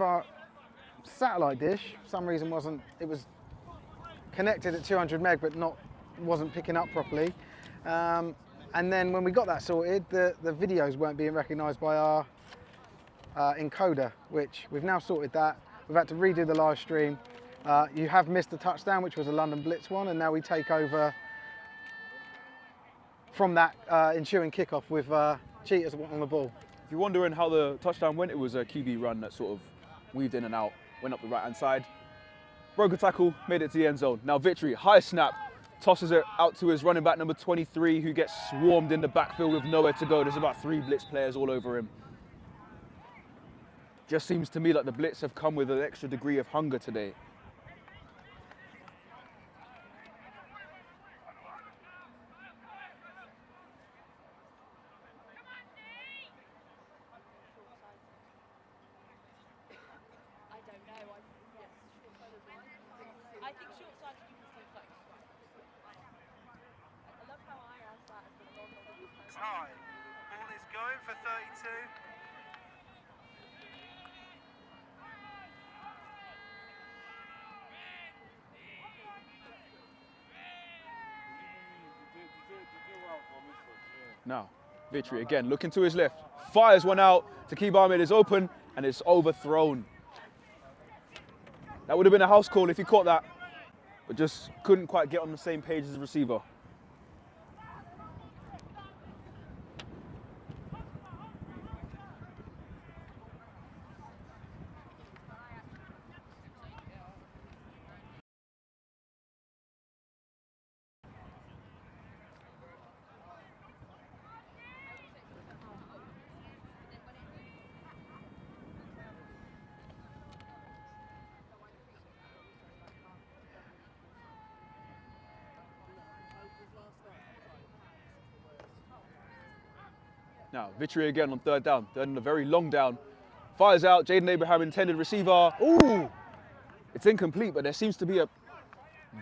Our satellite dish, for some reason it was connected at 200 meg but wasn't picking up properly. And then when we got that sorted, the videos weren't being recognised by our encoder, which we've now sorted that. We've had to redo the live stream. You have missed the touchdown, which was a London Blitz one, and now we take over from that ensuing kickoff with Cheetahs on the ball. If you're wondering how the touchdown went, it was a QB run that sort of weaved in and out, went up the right-hand side, broke a tackle, made it to the end zone. Now Victory, high snap, tosses it out to his running back number 23, who gets swarmed in the backfield with nowhere to go. There's about 3 Blitz players all over him. Just seems to me like the Blitz have come with an extra degree of hunger today. Time. Ball is going for 32. Now, Victory again, looking to his left, fires one out. Taqib Ahmed is open and it's overthrown. That would have been a house call if he caught that, but just couldn't quite get on the same page as the receiver. Now, Victory again on third down, third and a very long down. Fires out, Jaden Abraham, intended receiver. Ooh! It's incomplete, but there seems to be a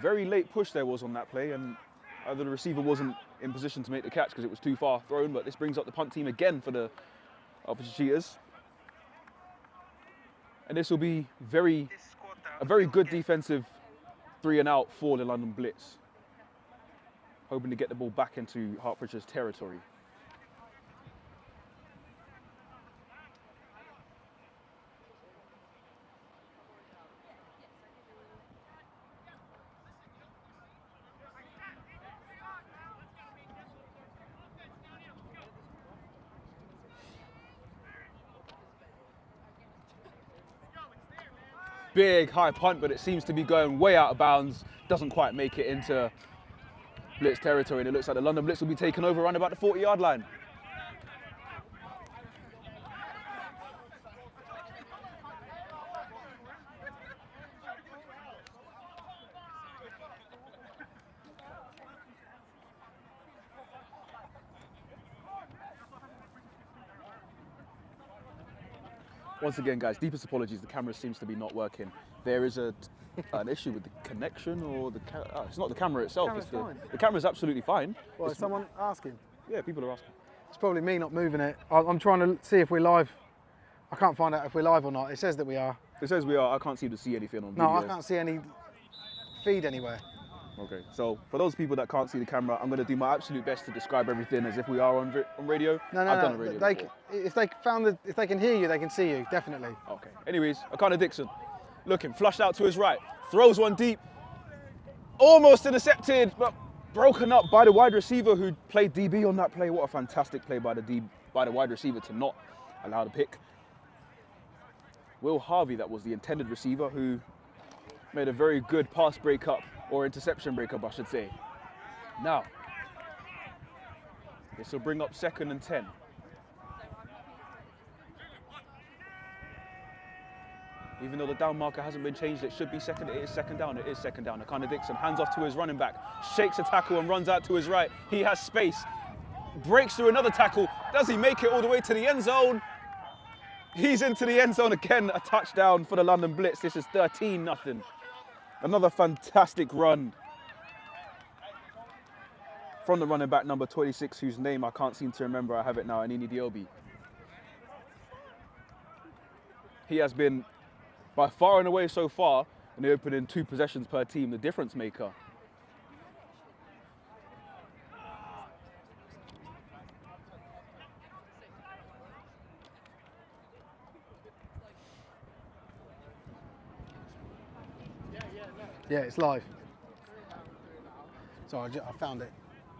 very late push there was on that play, and either the receiver wasn't in position to make the catch because it was too far thrown, but this brings up the punt team again for the Officer Cheetahs. And this will be a very good defensive 3 and out for the London Blitz. Hoping to get the ball back into Hertfordshire's territory. Big high punt, but it seems to be going way out of bounds. Doesn't quite make it into Blitz territory, and it looks like the London Blitz will be taken over around about the 40-yard line. Once again, guys, deepest apologies. The camera seems to be not working. There is an issue with the connection, or it's not the camera itself. The camera's absolutely fine. Well, is someone asking? Yeah, people are asking. It's probably me not moving it. I'm trying to see if we're live. I can't find out if we're live or not. It says that we are. It says we are. I can't seem to see anything on video. No, I can't see any feed anywhere. Okay, so for those people that can't see the camera, I'm going to do my absolute best to describe everything as if we are on radio. No, I've done a radio before. If they can hear you, they can see you, definitely. Okay. Anyways, Akana Dixon, looking, flushed out to his right, throws one deep, almost intercepted, but broken up by the wide receiver who played DB on that play. What a fantastic play by the wide receiver to not allow the pick. Will Harvey, that was the intended receiver, who made a very good pass breakup, or interception breakup, I should say. Now, this will bring up 2nd and 10. Even though the down marker hasn't been changed, it should be second. It is second down. It is second down. Akana Dixon hands off to his running back, shakes a tackle and runs out to his right. He has space, breaks through another tackle. Does he make it all the way to the end zone? He's into the end zone again. A touchdown for the London Blitz. This is 13-0. Another fantastic run from the running back number 26, whose name I can't seem to remember. I have it now, Anini Diobi. He has been by far and away so far, in the opening 2 possessions per team, the difference maker. Yeah, it's live. Sorry, I found it.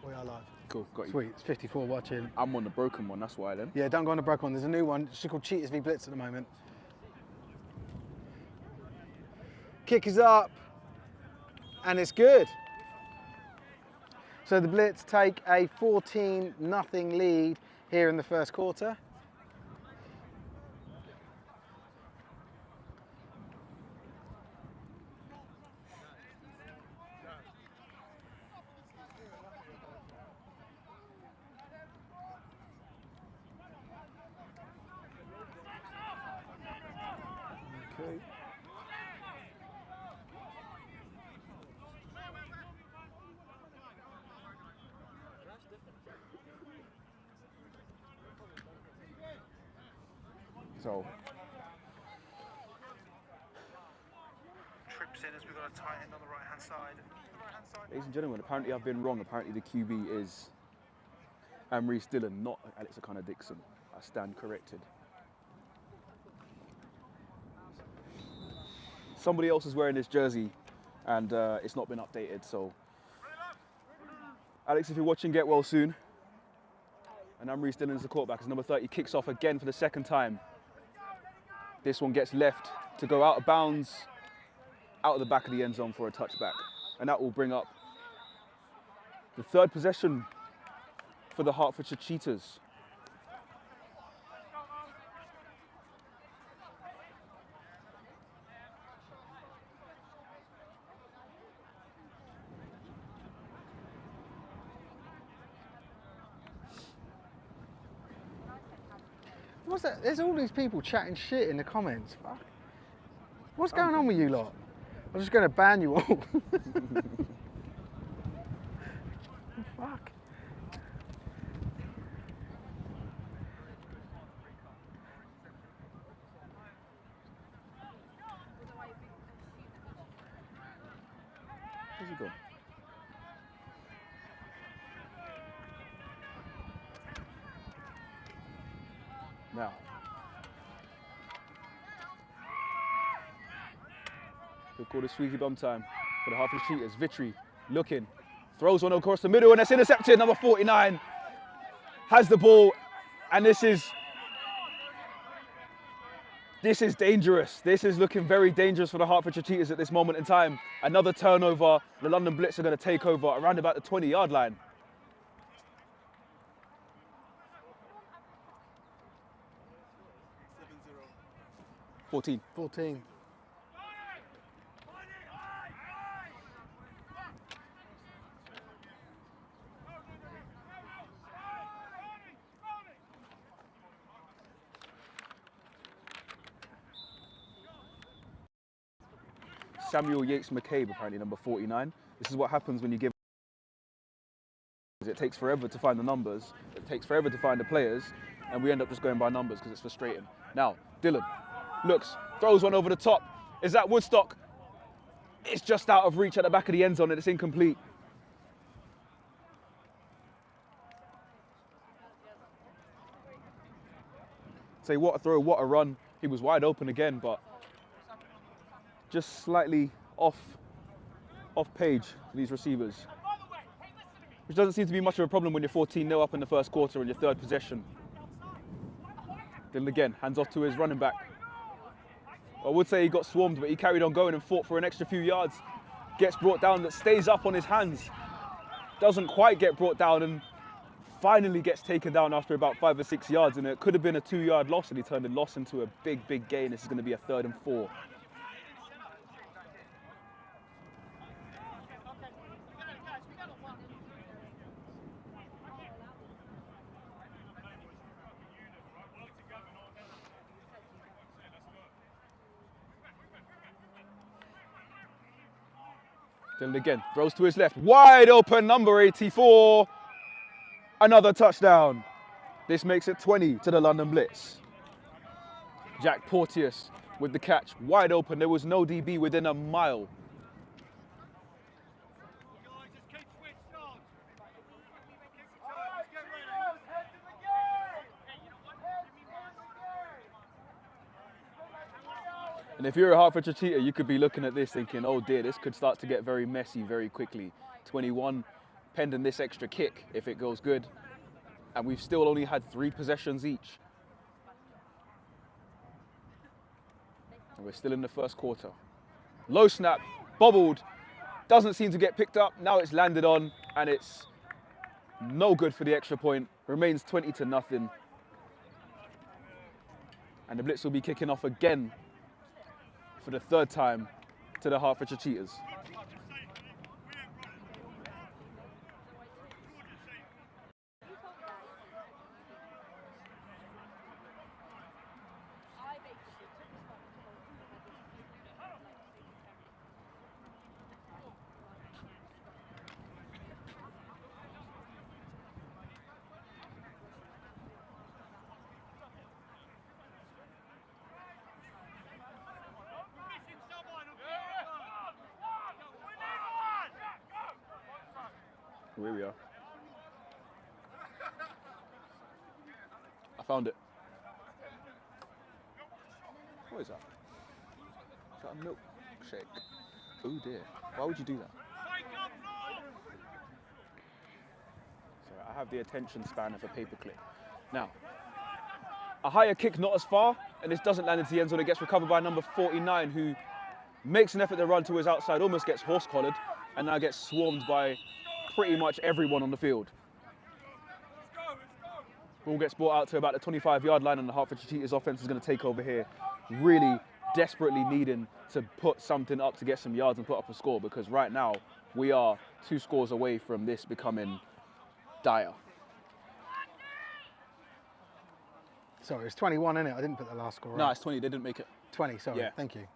We are live. Cool, got you. Sweet, it's 54 watching. I'm on the broken one, that's why then. Yeah, don't go on the broken one. There's a new one. It's called Cheetahs v Blitz at the moment. Kick is up, and it's good. So the Blitz take a 14-0 lead here in the first quarter. Okay. So, Trips in as we've got a tight end on the right-hand side. ladies and gentlemen, apparently I've been wrong. Apparently the QB is Maurice Dillon, not Alex Dixon. I stand corrected. Somebody else is wearing this jersey and it's not been updated, so Alex, if you're watching, get well soon. And Maurice Dillon is the quarterback as number 30 kicks off again for the second time. This one gets left to go out of bounds, out of the back of the end zone for a touchback. And that will bring up the 3rd possession for the Hertfordshire Cheetahs. What's that? There's all these people chatting shit in the comments. Fuck. What's going on with you lot? I'm just going to ban you all. Fuck. Where's he gone? Now, we'll call it squeaky bum time for the Hertfordshire Cheetahs. Vitry looking, throws one across the middle and it's intercepted. Number 49 has the ball, and this is dangerous. This is looking very dangerous for the Hertfordshire Cheetahs at this moment in time. Another turnover. The London Blitz are going to take over around about the 20-yard line. 14. 14. Samuel Yates McCabe, apparently number 49. This is what happens when you give. It takes forever to find the numbers, it takes forever to find the players, and we end up just going by numbers because it's frustrating. Now, Dillon looks, throws one over the top. Is that Woodstock? It's just out of reach at the back of the end zone and it's incomplete. Say, what a throw, what a run. He was wide open again, but just slightly off page for these receivers. Which doesn't seem to be much of a problem when you're 14-0 up in the first quarter on your 3rd possession. Then again, hands off to his running back. I would say he got swarmed, but he carried on going and fought for an extra few yards. Gets brought down, that stays up on his hands. Doesn't quite get brought down and finally gets taken down after about 5 or 6 yards. And it could have been a 2-yard loss, and he turned the loss into a big, big gain. This is going to be a 3rd and 4. Then again, throws to his left. Wide open, number 84. Another touchdown. This makes it 20 to the London Blitz. Jack Porteous with the catch, wide open. There was no DB within a mile. And if you're a Hertfordshire Cheetah, you could be looking at this thinking, oh dear, this could start to get very messy very quickly. 21, pending this extra kick if it goes good. And we've still only had 3 possessions each. And we're still in the first quarter. Low snap, bobbled, doesn't seem to get picked up. Now it's landed on, and it's no good for the extra point. Remains 20-0. And the Blitz will be kicking off again for the 3rd time to the Hertfordshire Cheetahs. Here we are. I found it. What is that? Is that a milkshake? Oh dear. Why would you do that? Sorry, I have the attention span of a paperclip. Now, a higher kick, not as far, and this doesn't land into the end zone. It gets recovered by number 49, who makes an effort to run to his outside, almost gets horse-collared, and now gets swarmed by pretty much everyone on the field. Ball gets brought out to about the 25-yard line, and the Hertfordshire Cheetahs offense is going to take over here, really desperately needing to put something up to get some yards and put up a score, because right now we are 2 scores away from this becoming dire. Sorry, it's 21, isn't it? I didn't put the last score on. No, it's 20. They didn't make it. 20, sorry. Yeah. Thank you.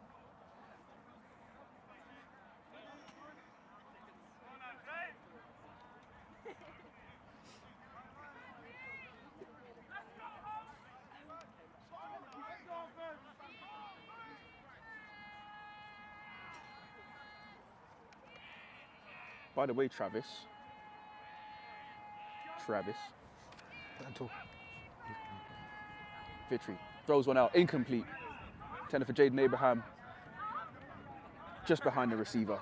By the way, Travis. Don't talk. Vitry throws one out, incomplete. Tender for Jaden Abraham, just behind the receiver.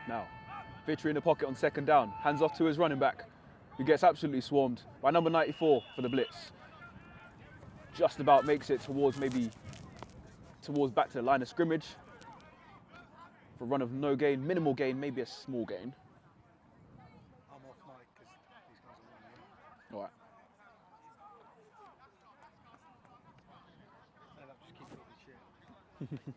Now, Vitry in the pocket on 2nd down, hands off to his running back, who gets absolutely swarmed by number 94 for the Blitz. Just about makes it towards back to the line of scrimmage. For a run of no gain, minimal gain, maybe a small gain. I'm off mic because these guys are running in. All right. They'll just keep talking shit.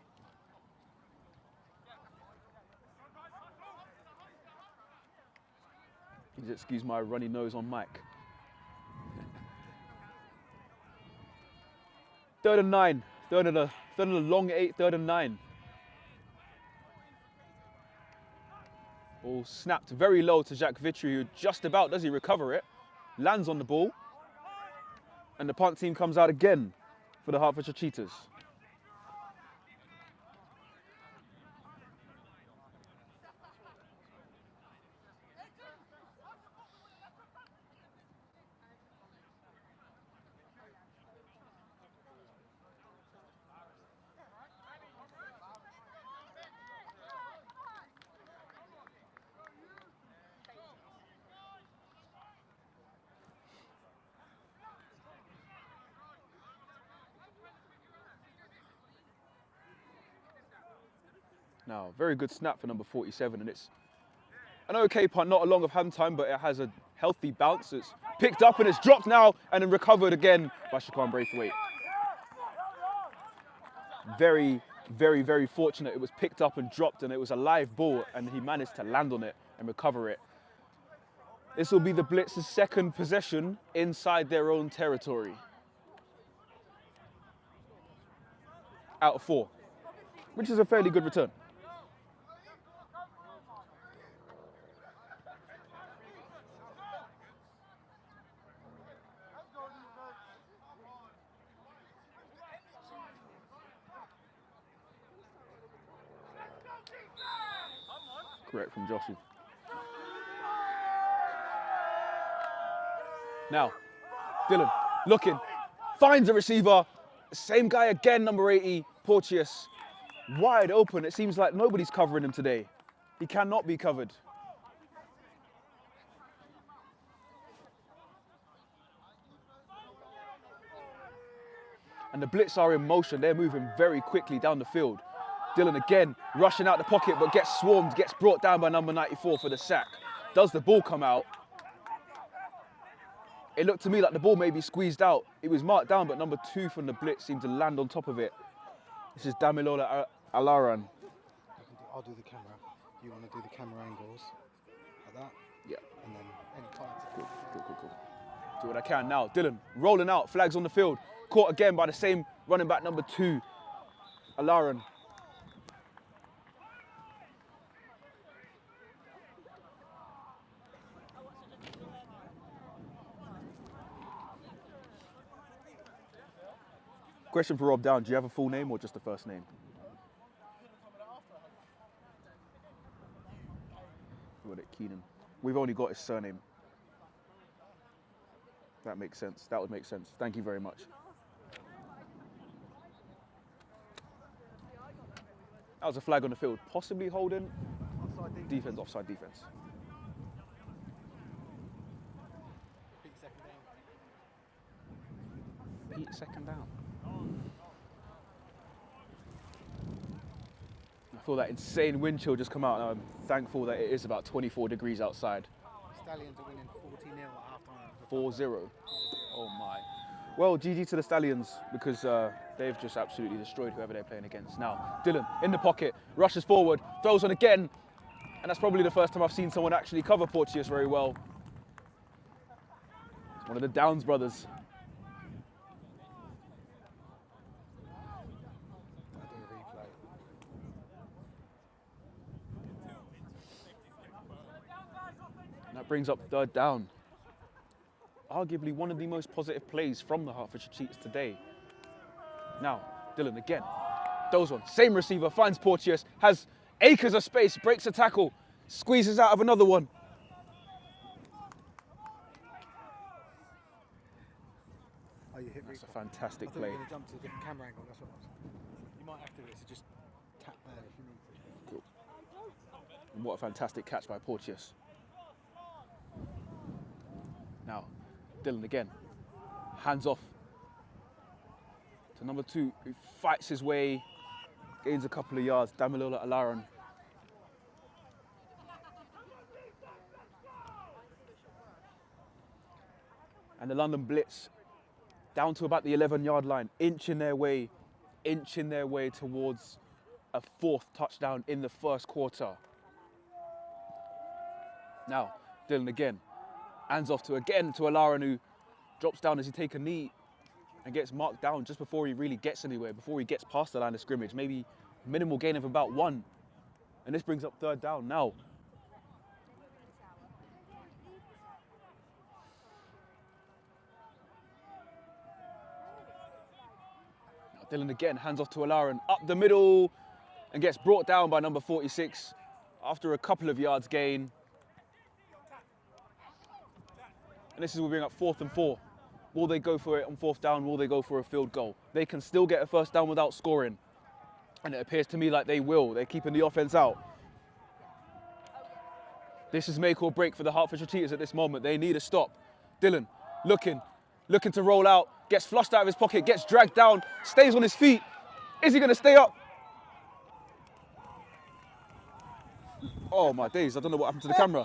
Please excuse my runny nose on mic. 3rd and 9. Third and a long 8, 3rd and 9. Ball snapped very low to Jacques Vitry, who just about, does he recover it? Lands on the ball. And the punt team comes out again for the Hertfordshire Cheetahs. Now, very good snap for number 47, and it's an okay punt, not a long of hand time, but it has a healthy bounce. It's picked up and it's dropped now and then recovered again by Shaquan Braithwaite. Very, very, very fortunate. It was picked up and dropped and it was a live ball and he managed to land on it and recover it. This will be the Blitz's second possession inside their own territory. Out of 4, which is a fairly good return. Correct from Joshy. Now, Dylan looking, finds a receiver. Same guy again, number 80, Porteous. Wide open. It seems like nobody's covering him today. He cannot be covered. And the Blitz are in motion. They're moving very quickly down the field. Dylan again, rushing out the pocket, but gets swarmed, gets brought down by number 94 for the sack. Does the ball come out? It looked to me like the ball may be squeezed out. It was marked down, but number 2 from the Blitz seemed to land on top of it. This is Damilola Alaran. I'll do the camera. You want to do the camera angles like that? Yeah. And then any parts. Cool. Do what I can now. Dylan rolling out, flags on the field. Caught again by the same running back, number 2, Alaran. Question for Rob Down, do you have a full name or just the first name? What it, Keenan. We've only got his surname. That makes sense. That would make sense. Thank you very much. That was a flag on the field. Possibly holding. Offside defense, offside defense. Pete second down. I feel that insane wind chill just come out, and I'm thankful that it is about 24 degrees outside. Stallions are winning 40-0 at half-time. 4-0. Oh my. Well, GG to the Stallions because they've just absolutely destroyed whoever they're playing against. Now, Dylan in the pocket, rushes forward, throws on again, and that's probably the first time I've seen someone actually cover Porteous very well. It's one of the Downs brothers. That brings up third down. Arguably one of the most positive plays from the Hertfordshire Cheetahs today. Now, Dylan again. Those one, same receiver, finds Porteous, has acres of space, breaks a tackle, squeezes out of another one. Oh, you hit me. That's a fantastic play. I thought you were going to jump to a different camera angle, that's what I was. You might have to do it, so just tap there if you need to. Cool. And what a fantastic catch by Porteous. Now, Dylan again, hands off to number 2, who fights his way, gains a couple of yards, Damilola Alaran. And the London Blitz down to about the 11-yard line, inching their way towards a 4th touchdown in the first quarter. Now, Dylan again. Hands off to Alaran, who drops down as he takes a knee and gets marked down just before he really gets anywhere, before he gets past the line of scrimmage. Maybe minimal gain of about 1. And this brings up third down now. Now Dylan again, hands off to Alaran, up the middle, and gets brought down by number 46 after a couple of yards gain. And this is will bring up 4th and 4. Will they go for it on 4th down? Will they go for a field goal? They can still get a first down without scoring. And it appears to me like they will. They're keeping the offense out. This is make or break for the Hertfordshire Cheetahs at this moment. They need a stop. Dylan looking to roll out, gets flushed out of his pocket, gets dragged down, stays on his feet. Is he going to stay up? Oh my days, I don't know what happened to the camera.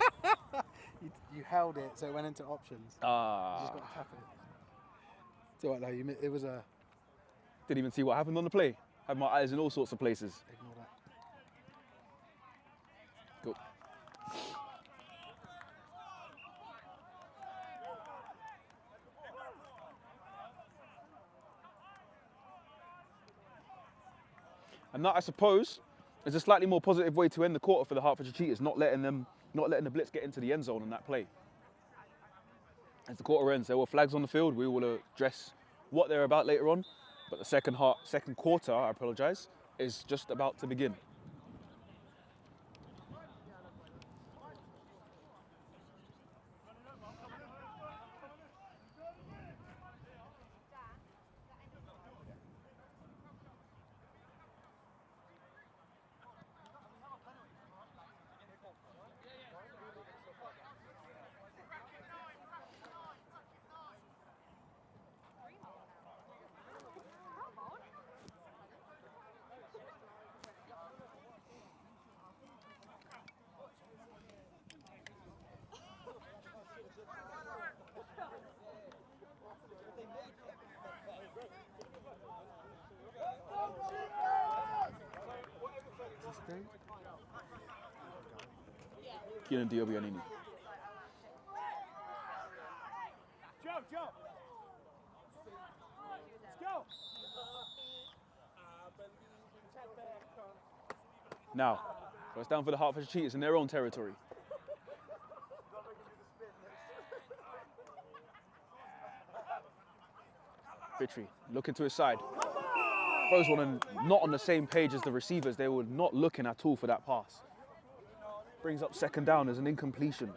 You held it, so it went into options. You just got to tap it. It's all right, though. It was a... Didn't even see what happened on the play. Had my eyes in all sorts of places. Ignore that. Go. And that, I suppose, is a slightly more positive way to end the quarter for the Hertfordshire Cheetahs, not letting the Blitz get into the end zone on that play. As the quarter ends, there were flags on the field. We will address what they're about later on. But the second quarter, I apologise, is just about to begin. Keenan Diobianini. Joe. Let's go. Now, first down for the Hertfordshire Cheetahs in their own territory. Vitry looking to his side. Throws one and not on the same page as the receivers. They were not looking at all for that pass. Brings up second down as an incompletion.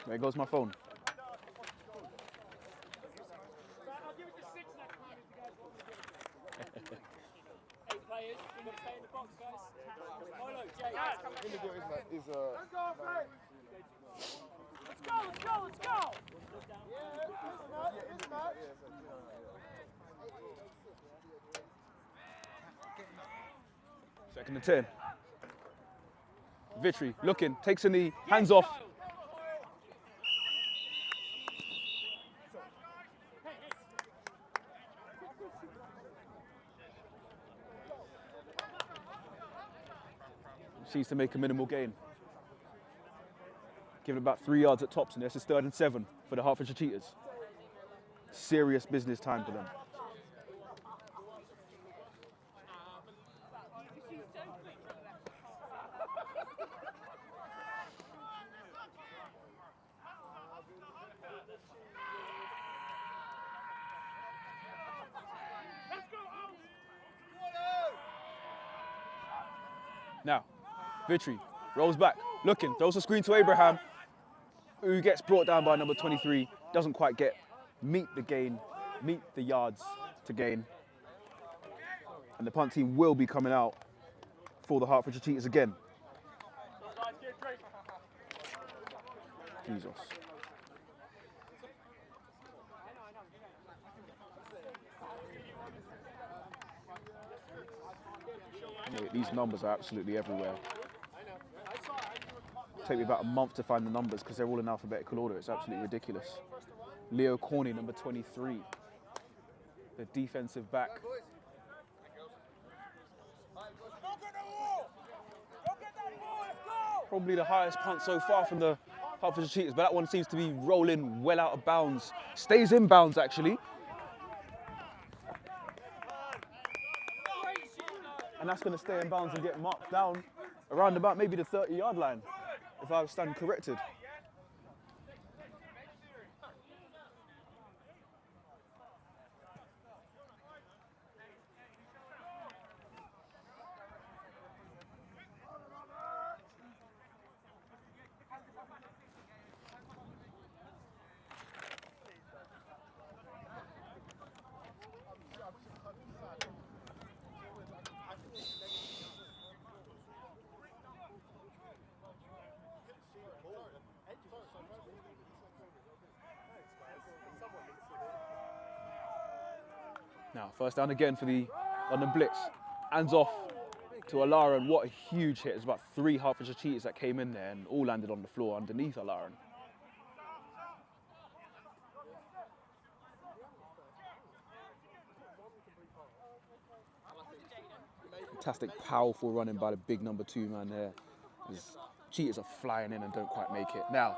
There goes my phone. I'll give it to 6 next time if you guys want me to. 8 players, we've got to stay in the box, guys. Milo, Jay. Let's go! Second and 10. Vitry looking, takes a knee, hands off. Seems to make a minimal gain. Given about 3 yards at tops, and this is 3rd and 7 for the Hertfordshire Cheetahs. Serious business time for them. Now, Vitry rolls back, looking, throws a screen to Abraham, who gets brought down by number 23, doesn't quite meet the yards to gain. And the punt team will be coming out for the Hertfordshire Cheetahs again. Jesus. These numbers are absolutely everywhere. Take me about a month to find the numbers because they're all in alphabetical order. It's absolutely ridiculous. Leo Corney, number 23, the defensive back. Probably the highest punt so far from the Hertfordshire Cheetahs, but that one seems to be rolling well out of bounds. Stays in bounds, actually. And that's going to stay in bounds and get marked down around about maybe the 30-yard line, if I stand corrected. Now, first down again for the London Blitz. Hands off. to Alaran. What a huge hit. There's about 3 Hertfordshire Cheetahs that came in there and all landed on the floor underneath Alaran. Fantastic, powerful running by the big number 2 man there. His Cheetahs are flying in and don't quite make it. Now,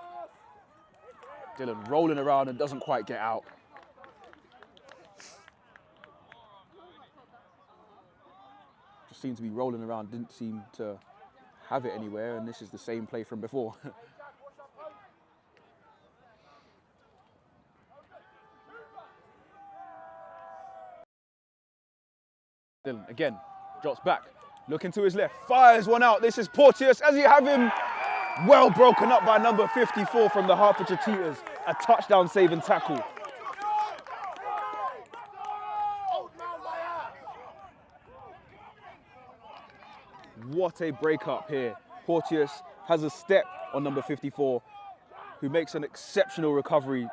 Dylan rolling around and doesn't quite get out. Just seemed to be rolling around, didn't seem to have it anywhere, and this is the same play from before. Dylan again. Drops back, looking to his left, fires one out. This is Porteous as you have him. Well broken up by number 54 from the Hertfordshire Cheetahs. A touchdown save and tackle. What a break up here. Porteous has a step on number 54, who makes an exceptional recovery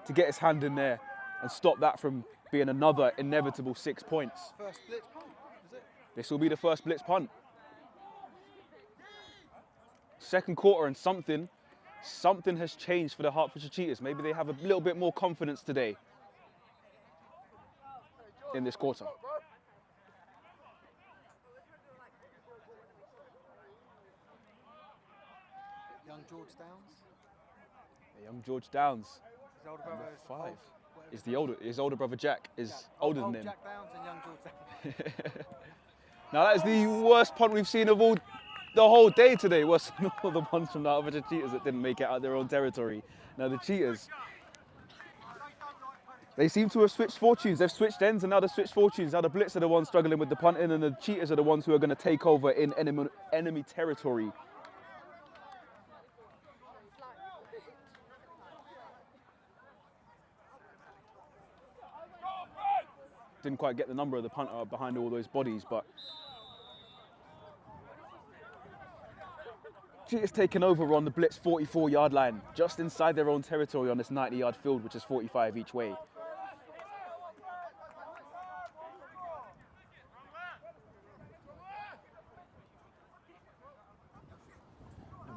to get his hand in there and stop that from being another inevitable 6 points. First Blitz punt, is it? This will be the first Blitz punt. Second quarter and something has changed for the Hertfordshire Cheetahs. Maybe they have a little bit more confidence today in this quarter. Young George Downs. Young George Downs, His older brother is five. old, His older brother Jack is older than him. Jack Downs and young George Downs. Now that is the worst punt we've seen of the whole day today. Worse than all the punts from the Hertfordshire Cheetahs that didn't make it out of their own territory. Now the Cheetahs, they seem to have switched fortunes. They've switched ends and now they've switched fortunes. Now the Blitz are the ones struggling with the punting and the Cheetahs are the ones who are going to take over in enemy territory. Didn't quite get the number of the punter behind all those bodies, but Cheetahs taken over on the Blitz 44-yard line, just inside their own territory on this 90-yard field, which is 45 each way.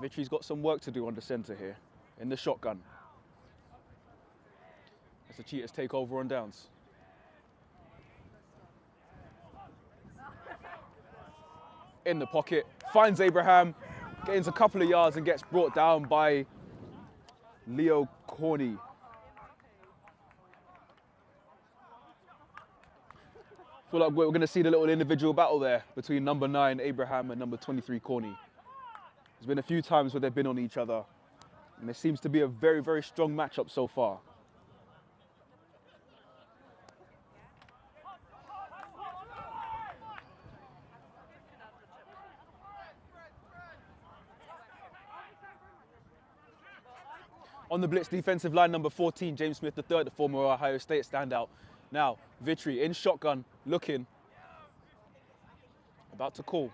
Victory's got some work to do on the centre here, in the shotgun, as the Cheetahs take over on downs. In the pocket, finds Abraham, gains a couple of yards and gets brought down by Leo Corney. I feel like we're going to see the little individual battle there between number 9 Abraham and number 23 Corney. There's been a few times where they've been on each other, and there seems to be a very, very strong matchup so far. On the Blitz defensive line, number 14, James Smith III, the former Ohio State standout. Now, Victory in shotgun, looking, about to call.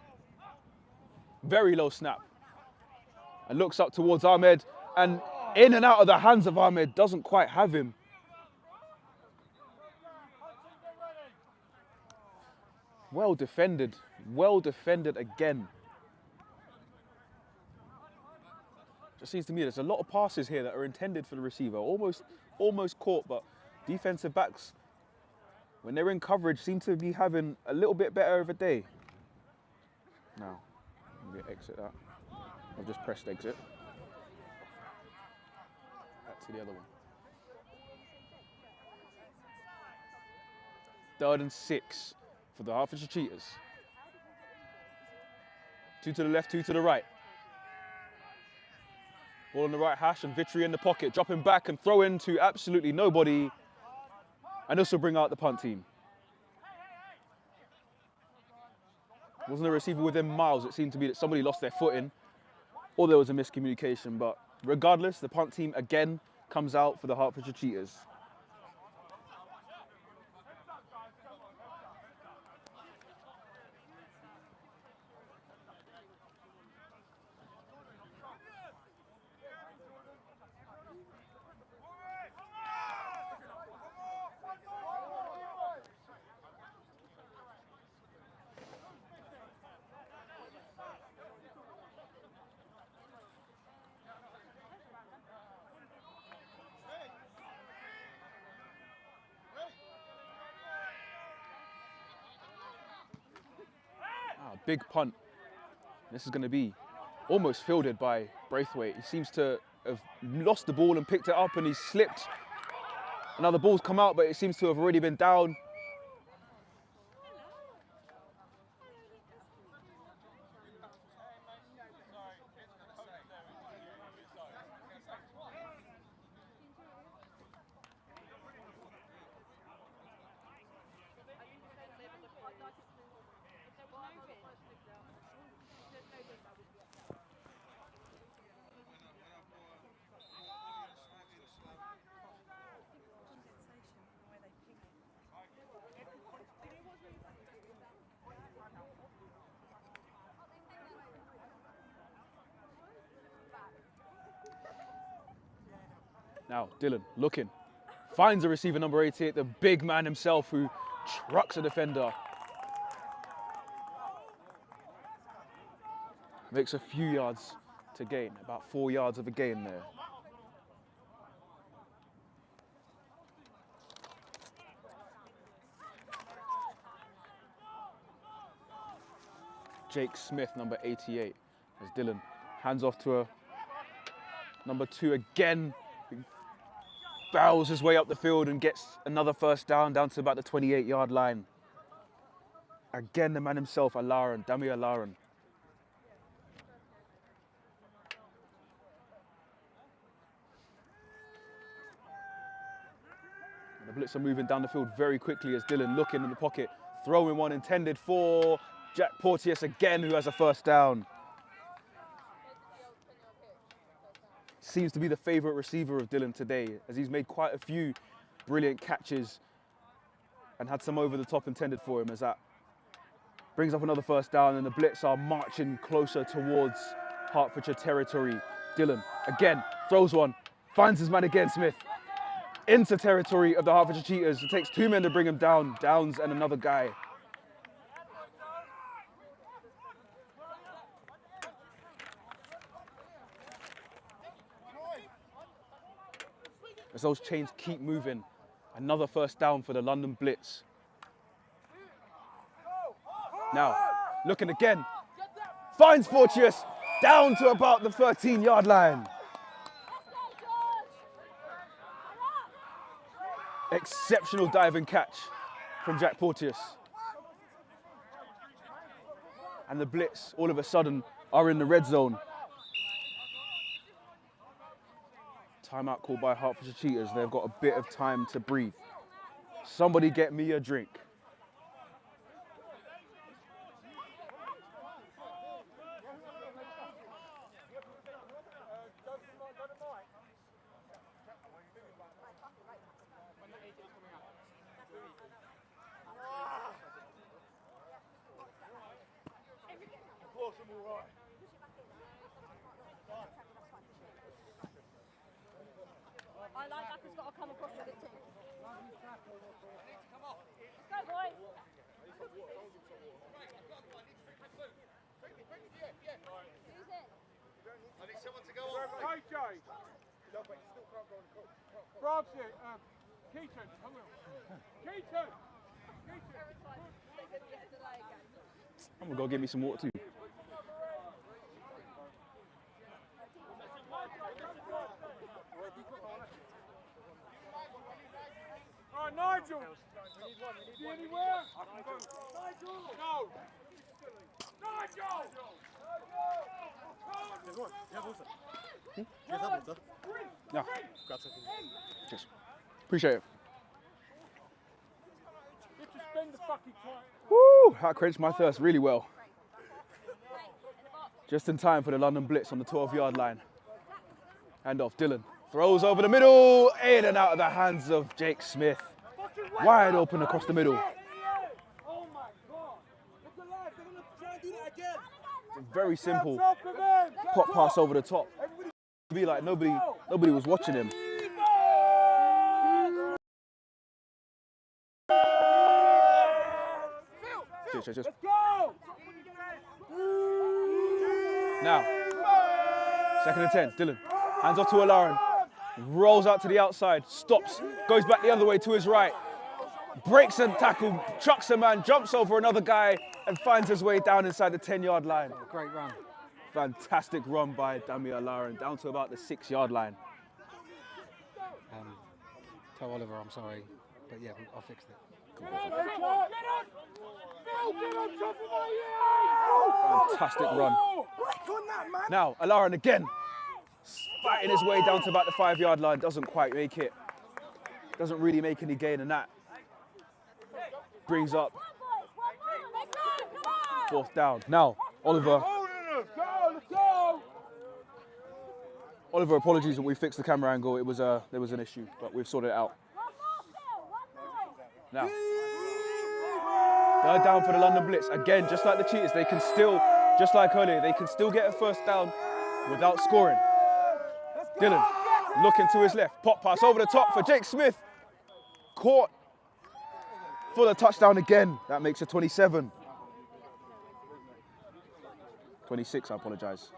Very low snap. And looks up towards Ahmed, and in and out of the hands of Ahmed, doesn't quite have him. Well defended again. Just seems to me there's a lot of passes here that are intended for the receiver, almost caught, but defensive backs, when they're in coverage, seem to be having a little bit better of a day. Now, I'm gonna exit that. I've just pressed exit. Back to the other one. 3rd and 6 for the Hertfordshire Cheetahs. 2 to the left, 2 to the right. Ball on the right hash and Victory in the pocket, dropping back and throw into absolutely nobody. And this will bring out the punt team. Wasn't a receiver within miles. It seemed to be that somebody lost their footing or there was a miscommunication. But regardless, the punt team again comes out for the Hertfordshire Cheetahs. big punt. This is going to be almost fielded by Braithwaite. He seems to have lost the ball and picked it up, and he's slipped. Another ball's come out, but it seems to have already been down. Now, Dylan looking, finds a receiver number 88, the big man himself who trucks a defender. Makes a few yards to gain, about 4 yards of a gain there. Jake Smith, number 88, as Dylan hands off to a number 2 again. He barrels his way up the field and gets another first down to about the 28-yard line. Again, the man himself, Alaran, Dami Alaran. And the Blitz are moving down the field very quickly as Dylan looking in the pocket, throwing one intended for Jack Porteous again, who has a first down. Seems to be the favourite receiver of Dylan today, as he's made quite a few brilliant catches and had some over the top intended for him, as that brings up another first down, and the Blitz are marching closer towards Hertfordshire territory. Dylan again throws one, finds his man again, Smith, into territory of the Hertfordshire Cheetahs. It takes 2 men to bring him down, Downs and another guy. As those chains keep moving, another first down for the London Blitz. Now, looking again, finds Fortius down to about the 13-yard line. Exceptional dive and catch from Jack Porteous. And the Blitz, all of a sudden, are in the red zone. Timeout called by Hertfordshire Cheetahs. They've got a bit of time to breathe. Somebody get me a drink. I like that, it's got to come across with it too. Let's go, boys. Who's it? I need someone to go on. KJ. Rob's here. Keaton, come on. Keaton. I'm gonna go get me some water too. All right, Nigel. Is he anywhere? I can go. Nigel. No. Nigel. There's one. You have water. You guys have water? Yeah. Grab something. Cheers. Appreciate it. Get to spend the fucking time. Woo! That quenched my thirst really well. Just in time for the London Blitz on the 12-yard line. Hand off, Dylan. Throws over the middle, in and out of the hands of Jake Smith. Wide open across the middle. Oh my God. Look alive. They're going to try and do that again. It's a very simple Top of him. pop pass over the top. To be like nobody was watching him. Cheers. Let's go. Now, 2nd and 10, Dylan. Hands off to Alaran. Rolls out to the outside, stops, goes back the other way to his right. Breaks and tackle, chucks a man, jumps over another guy, and finds his way down inside the 10-yard line. Great run. Fantastic run by Damian Lauren down to about the 6-yard line. Tell Oliver I'm sorry, but yeah, I'll fix it. Fantastic run. Now, Alaran again, fighting his way down to about the 5-yard line, doesn't quite make it. Doesn't really make any gain, and that brings up 4th down. Now, Oliver, apologies that we fixed the camera angle. There was an issue, but we've sorted it out. Now, 3rd down for the London Blitz. Again, just like the Cheetahs, they can still, just like earlier, they can still get a 1st down without scoring. Dylan looking to his left, pop pass over the top for Jake Smith. Caught for the touchdown again. That makes it 27. 26, I apologize.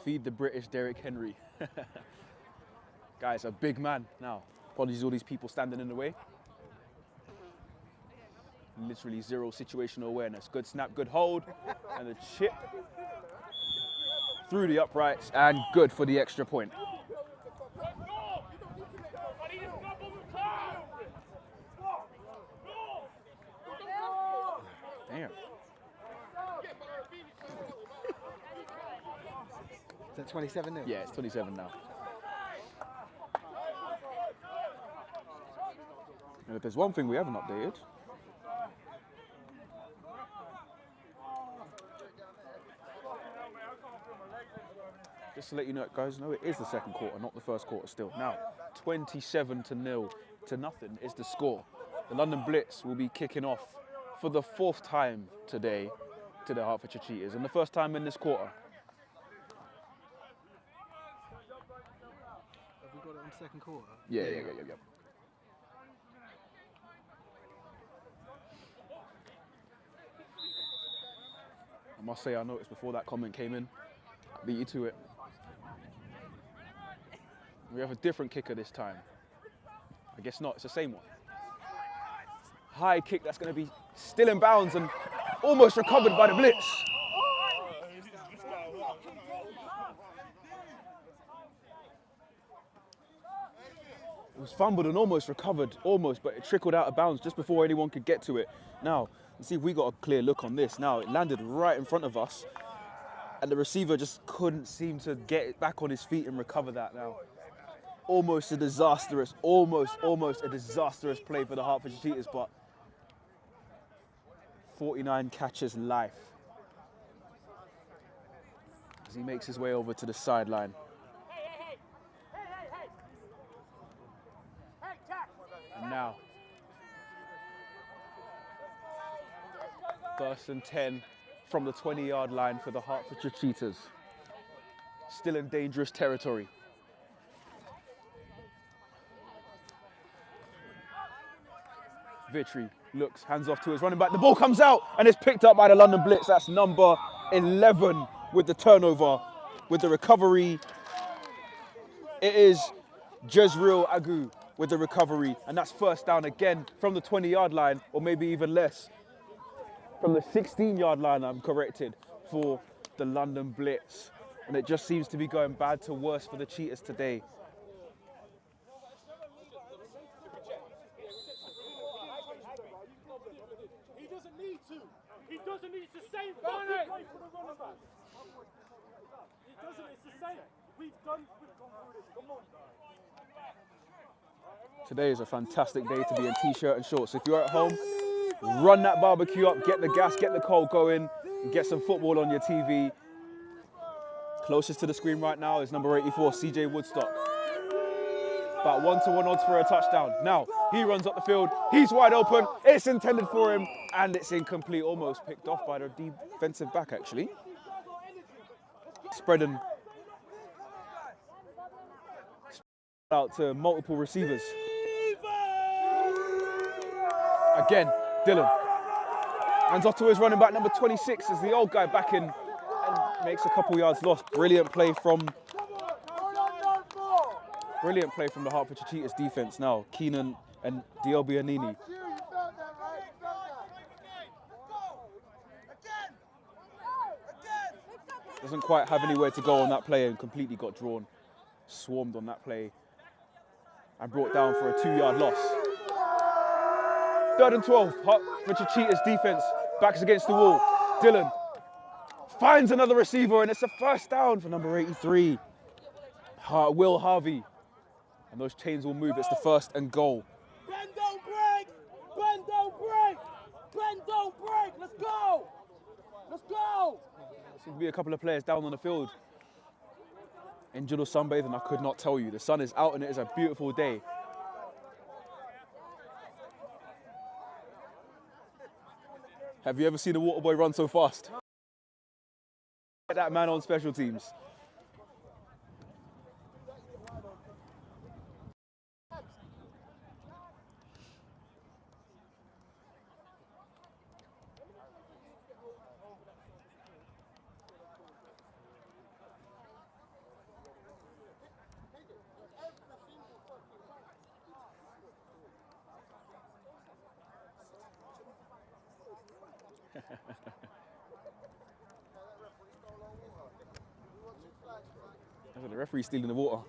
Feed the British Derrick Henry. Guys, a big man now. Apologies all these people standing in the way. Literally zero situational awareness. Good snap, good hold, and a chip through the uprights, and good for the extra point. Damn. Is that 27 now? Yeah, it's 27 now. And if there's one thing we haven't updated, just to let you know, guys, no, it is the 2nd quarter, not the 1st quarter still. Now, 27-0 to nothing is the score. The London Blitz will be kicking off for the 4th time today to the Hertfordshire Cheetahs, and the 1st time in this quarter. Have we got it on 2nd quarter? Yeah. I must say, I noticed before that comment came in, I beat you to it. We have a different kicker this time. I guess not, it's the same one. High kick that's going to be still in bounds and almost recovered by the Blitz. It was fumbled and almost recovered, but it trickled out of bounds just before anyone could get to it. Now, let's see if we got a clear look on this. Now, it landed right in front of us, and the receiver just couldn't seem to get it back on his feet and recover that now. Almost a disastrous play for the Hertfordshire Cheetahs, but 49 catches life as he makes his way over to the sideline. And now, 1st and 10 from the 20-yard line for the Hertfordshire Cheetahs. Still in dangerous territory. Vitry looks, hands off to his running back. The ball comes out and it's picked up by the London Blitz. That's number 11 with the turnover, with the recovery. It is Jezreel Agu with the recovery, and that's 1st down again from the 20-yard line, or maybe even less. From the 16-yard line, I'm corrected, for the London Blitz. And it just seems to be going bad to worse for the Cheetahs today. He doesn't need to. He doesn't need the same fucking play for the running back. He doesn't, it's the same. We've gone through this. Come on. Today is a fantastic day to be in t-shirt and shorts. If you're at home, run that barbecue up, get the gas, get the coal going, and get some football on your TV. Closest to the screen right now is number 84, CJ Woodstock. About 1-to-1 odds for a touchdown. Now, he runs up the field, he's wide open, it's intended for him, and it's incomplete, almost picked off by the defensive back, actually. Spreading out to multiple receivers. Again, Dylan. Hands off to his running back, number 26, as the old guy back in and makes a couple yards lost. Brilliant play from the Hertfordshire Cheetahs defense now. Keenan and Diobianini. Doesn't quite have anywhere to go on that play and completely got drawn. Swarmed on that play and brought down for a 2-yard loss. 3rd and 12, Hertfordshire Cheetahs defense backs against the wall. Dylan finds another receiver and it's a first down for number 83, Will Harvey. And those chains will move, it's the 1st and goal. Ben, don't break! Ben, don't break! Ben, don't break! Let's go! Let's go! Seems to be a couple of players down on the field. Injured or sunbathing, I could not tell you. The sun is out and it is a beautiful day. Have you ever seen a water boy run so fast? Get that man on special teams. The referee's stealing the water.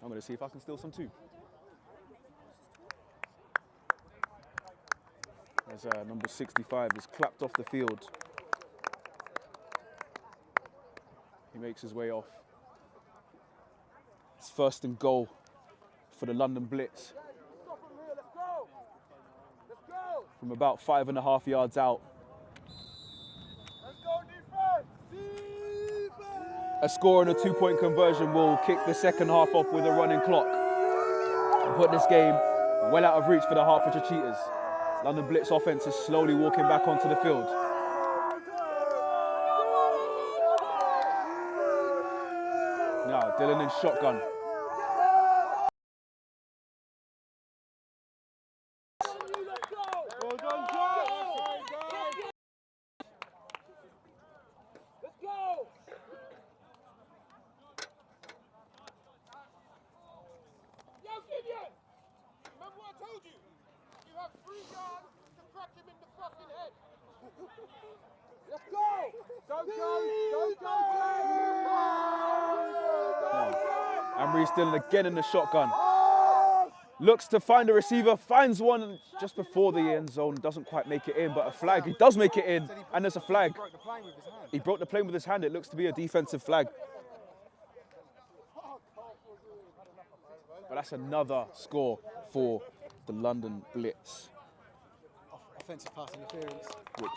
I'm going to see if I can steal some too. As number 65 is clapped off the field. He makes his way off. It's 1st and goal for the London Blitz. From about 5.5 yards out. A score and a 2-point conversion will kick the second half off with a running clock and put this game well out of reach for the Hertfordshire Cheetahs. London Blitz offense is slowly walking back onto the field. Now, Dylan in shotgun. Dylan again in the shotgun. Looks to find a receiver, finds one just before the end zone, doesn't quite make it in, but a flag. He does make it in, and there's a flag. He broke the plane with his hand. It looks to be a defensive flag. But that's another score for the London Blitz. Offensive pass interference. Which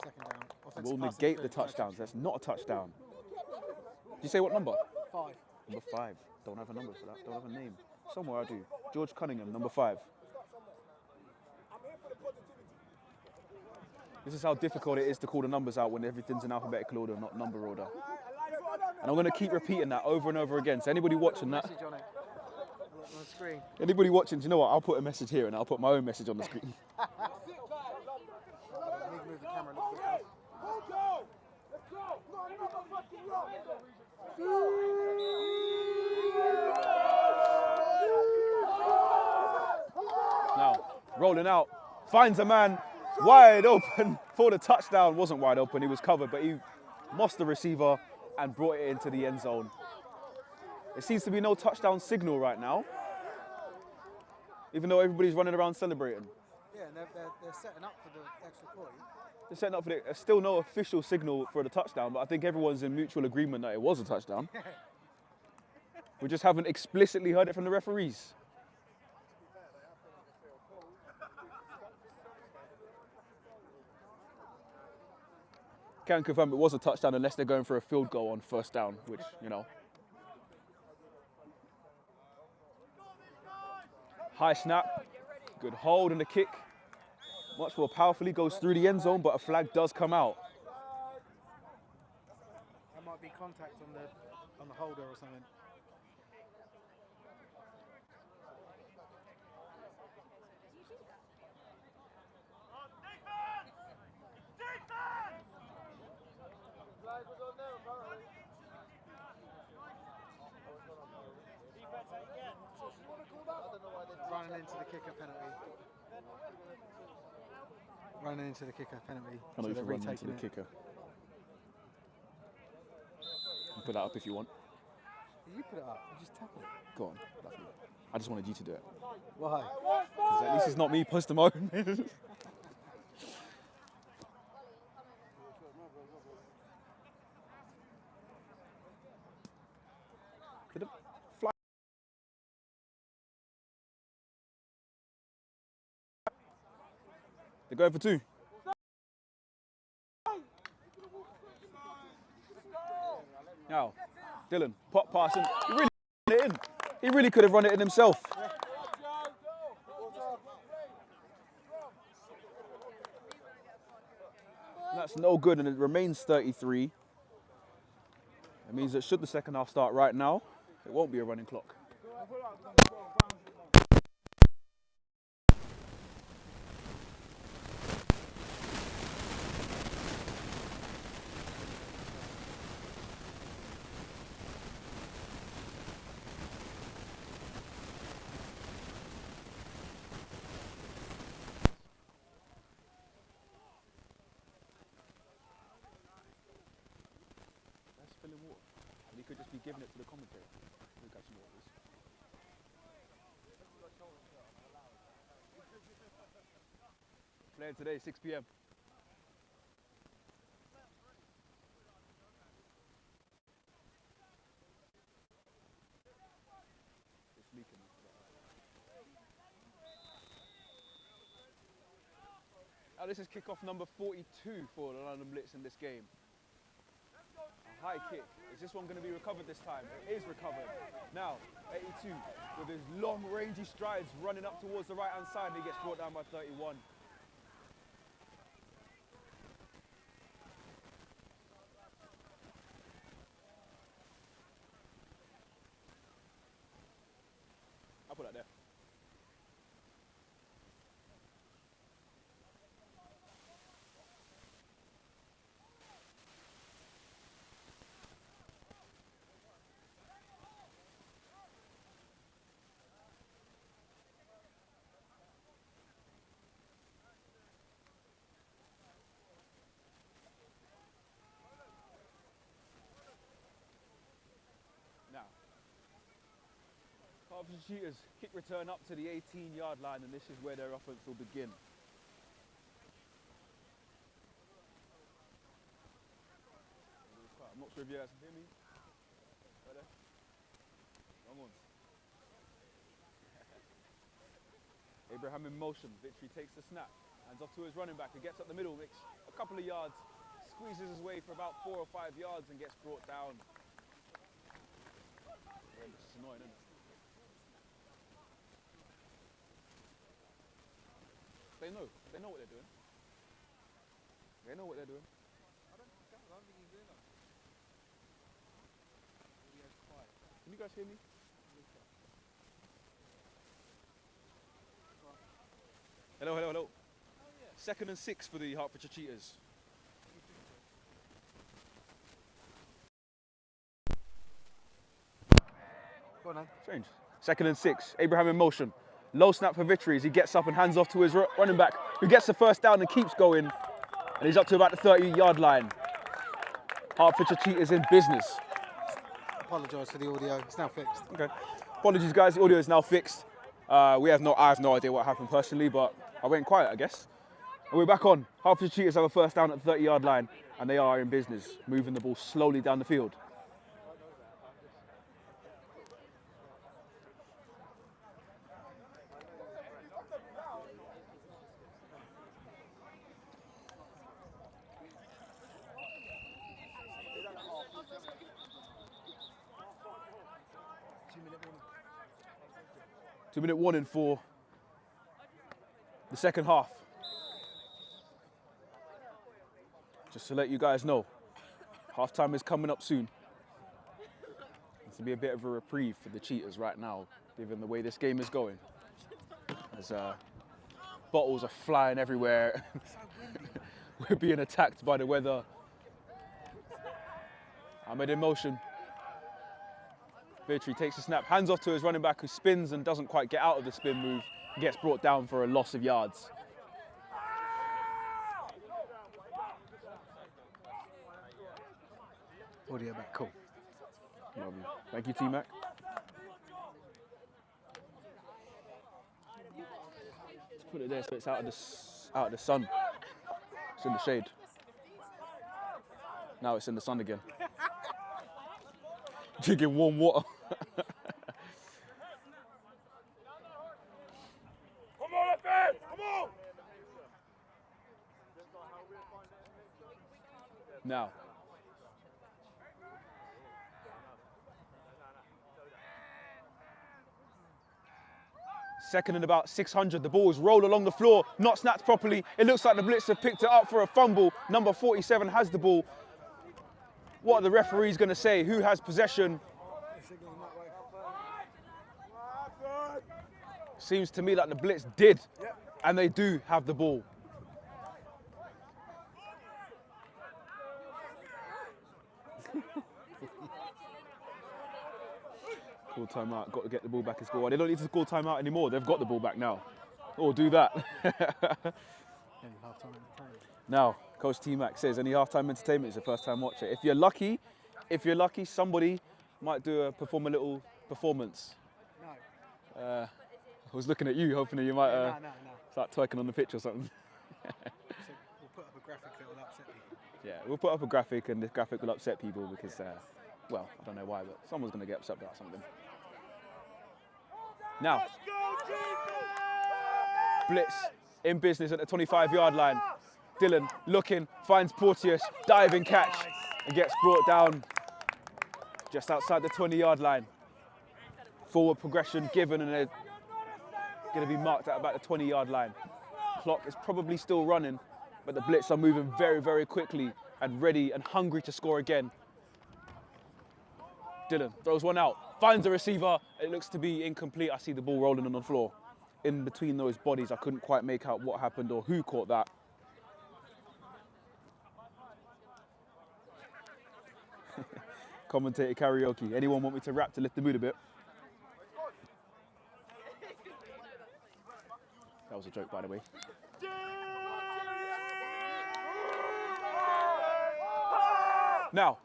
Second down. will negate the touchdowns. That's not a touchdown. Did you say what number? 5. Number 5. Don't have a number for that. Don't have a name. Somewhere I do. George Cunningham, number 5. This is how difficult it is to call the numbers out when everything's in alphabetical order, not number order. And I'm going to keep repeating that over and over again. So anybody watching that, Message on it. On the screen. anybody watching, do you know what? I'll put a message here and I'll put my own message on the screen. I need to move the camera a little bit. Now, rolling out, finds a man wide open for the touchdown. Wasn't wide open, he was covered, but he mossed the receiver and brought it into the end zone. There seems to be no touchdown signal right now, even though everybody's running around celebrating. Yeah, and they're setting up for the extra point. They're setting up for the, still no official signal for the touchdown, but I think everyone's in mutual agreement that it was a touchdown. We just haven't explicitly heard it from the referees. Can confirm it was a touchdown unless they're going for a field goal on 1st down, which, you know. High snap, good hold and the kick. Much more powerfully goes through the end zone, but a flag does come out. That might be contact on the holder or something. Running into the kicker, penalty. I know So you they're can run into retaking the it. kicker. You can put that up if you want. You put it up, you just tap it. Go on. Lovely. I just wanted you to do it. Why? 'Cause at least it's not me post them open. Did it fly? They're going for 2. Now, Dylan, pop passing. He really run it in. He really could have run it in himself. That's no good, and it remains 33. It means that should the second half start right now, it won't be a running clock. That's filling water. And he could just be giving it to the commentator. We've got some waters. Playing today, 6 p.m. It's leaking. Now this is kickoff number 42 for the London Blitz in this game. A high kick. Is this one going to be recovered this time? It is recovered. Now, 82 with his long rangy strides running up towards the right hand side, and he gets brought down by 31. I'll put that there. Now, Hertfordshire Cheetahs kick return up to the 18-yard line, and this is where their offense will begin. I'm not sure if you guys can hear me. Right there. Long ones. Abraham in motion. Victory takes the snap. Hands off to his running back, who gets up the middle, makes a couple of yards, squeezes his way for about 4 or 5 yards and gets brought down. Yeah, this is annoying, isn't it? They know what they're doing. They know what they're doing. Can you guys hear me? Hello, hello, hello. Second and 6 for the Hertfordshire Cheetahs. Go on then. Strange. Second and 6. Abraham in motion. Low snap for Victory as he gets up and hands off to his running back, who gets the first down and keeps going. And he's up to about the 30-yard line. Hertfordshire Cheetahs in business. Apologise for the audio. It's now fixed. Okay. Apologies, guys. The audio is now fixed. I have no idea what happened personally, but I went quiet, I guess. And we're back on. Hertfordshire Cheetahs have a first down at the 30-yard line, and they are in business, moving the ball slowly down the field. Two-minute warning for the second half. Just to let you guys know, half-time is coming up soon. It's to be a bit of a reprieve for the Cheetahs right now, given the way this game is going. As bottles are flying everywhere. We're being attacked by the weather. Ahmed in motion. Victory takes a snap, hands off to his running back, who spins and doesn't quite get out of the spin move. Gets brought down for a loss of yards. Audio back, cool. Lovely. Thank you, T-Mac. Let's put it there so it's out of the sun. It's in the shade. Now it's in the sun again. Drinking warm water. Come on, fans! Come on! Now. Second and about 600, the ball is rolled along the floor, not snapped properly. It looks like the Blitz have picked it up for a fumble. Number 47 has the ball. What are the referees going to say? Who has possession? Seems to me like the Blitz did, and they do have the ball. Call timeout, got to get the ball back and score. They don't need to call timeout anymore, they've got the ball back now. Or do that. Now, Coach T-Mac says any halftime entertainment is a first time watcher. If you're lucky, somebody might perform a little performance. No. I was looking at you, hoping that you might No. start twerking on the pitch or something. So we'll put up a graphic that will upset people. Yeah, we'll put up a graphic and this graphic will upset people because, well, I don't know why, but someone's going to get upset about something. Now, Blitz in business at the 25-yard line. Dylan looking, finds Porteous, diving catch, and gets brought down just outside the 20-yard line. Forward progression given, and they're going to be marked at about the 20-yard line. Clock is probably still running, but the Blitz are moving very, very quickly and ready and hungry to score again. Dylan throws one out, finds the receiver. It looks to be incomplete. I see the ball rolling on the floor. In between those bodies, I couldn't quite make out what happened or who caught that. Commentator karaoke. Anyone want me to rap to lift the mood a bit? That was a joke, by the way. Now,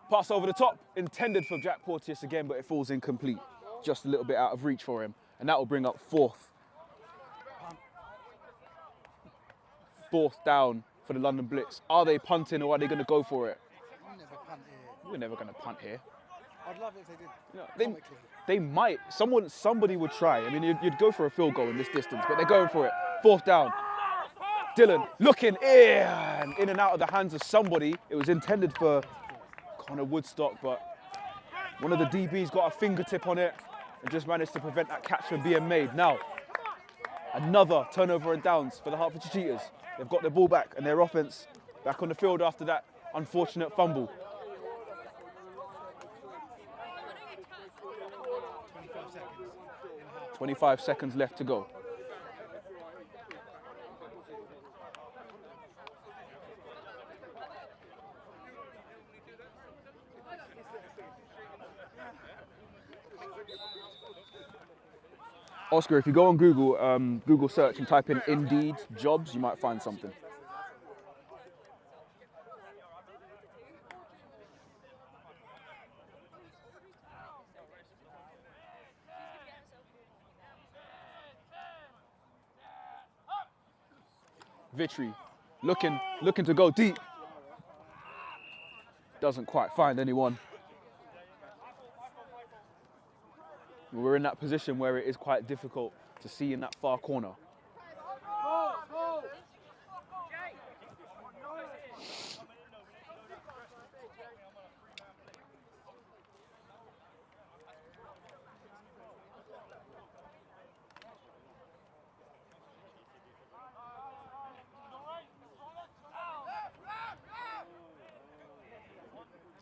pass over the top, intended for Jack Porteous again, but it falls incomplete. Just a little bit out of reach for him. And that will bring up fourth down for the London Blitz. Are they punting or are they going to go for it? You never punt here. We're never going to punt here. I'd love it if they did. You know, they might. Somebody would try. I mean, you'd go for a field goal in this distance, but they're going for it. Fourth down. Dylan looking in and out of the hands of somebody. It was intended for Connor Woodstock, but one of the DBs got a fingertip on it and just managed to prevent that catch from being made. Now, another turnover and downs for the Hertfordshire Cheetahs. They've got their ball back and their offense back on the field after that unfortunate fumble. 25 seconds left to go. Oscar, if you go on Google search and type in Indeed jobs, you might find something. Vitry looking to go deep. Doesn't quite find anyone. We're in that position where it is quite difficult to see in that far corner.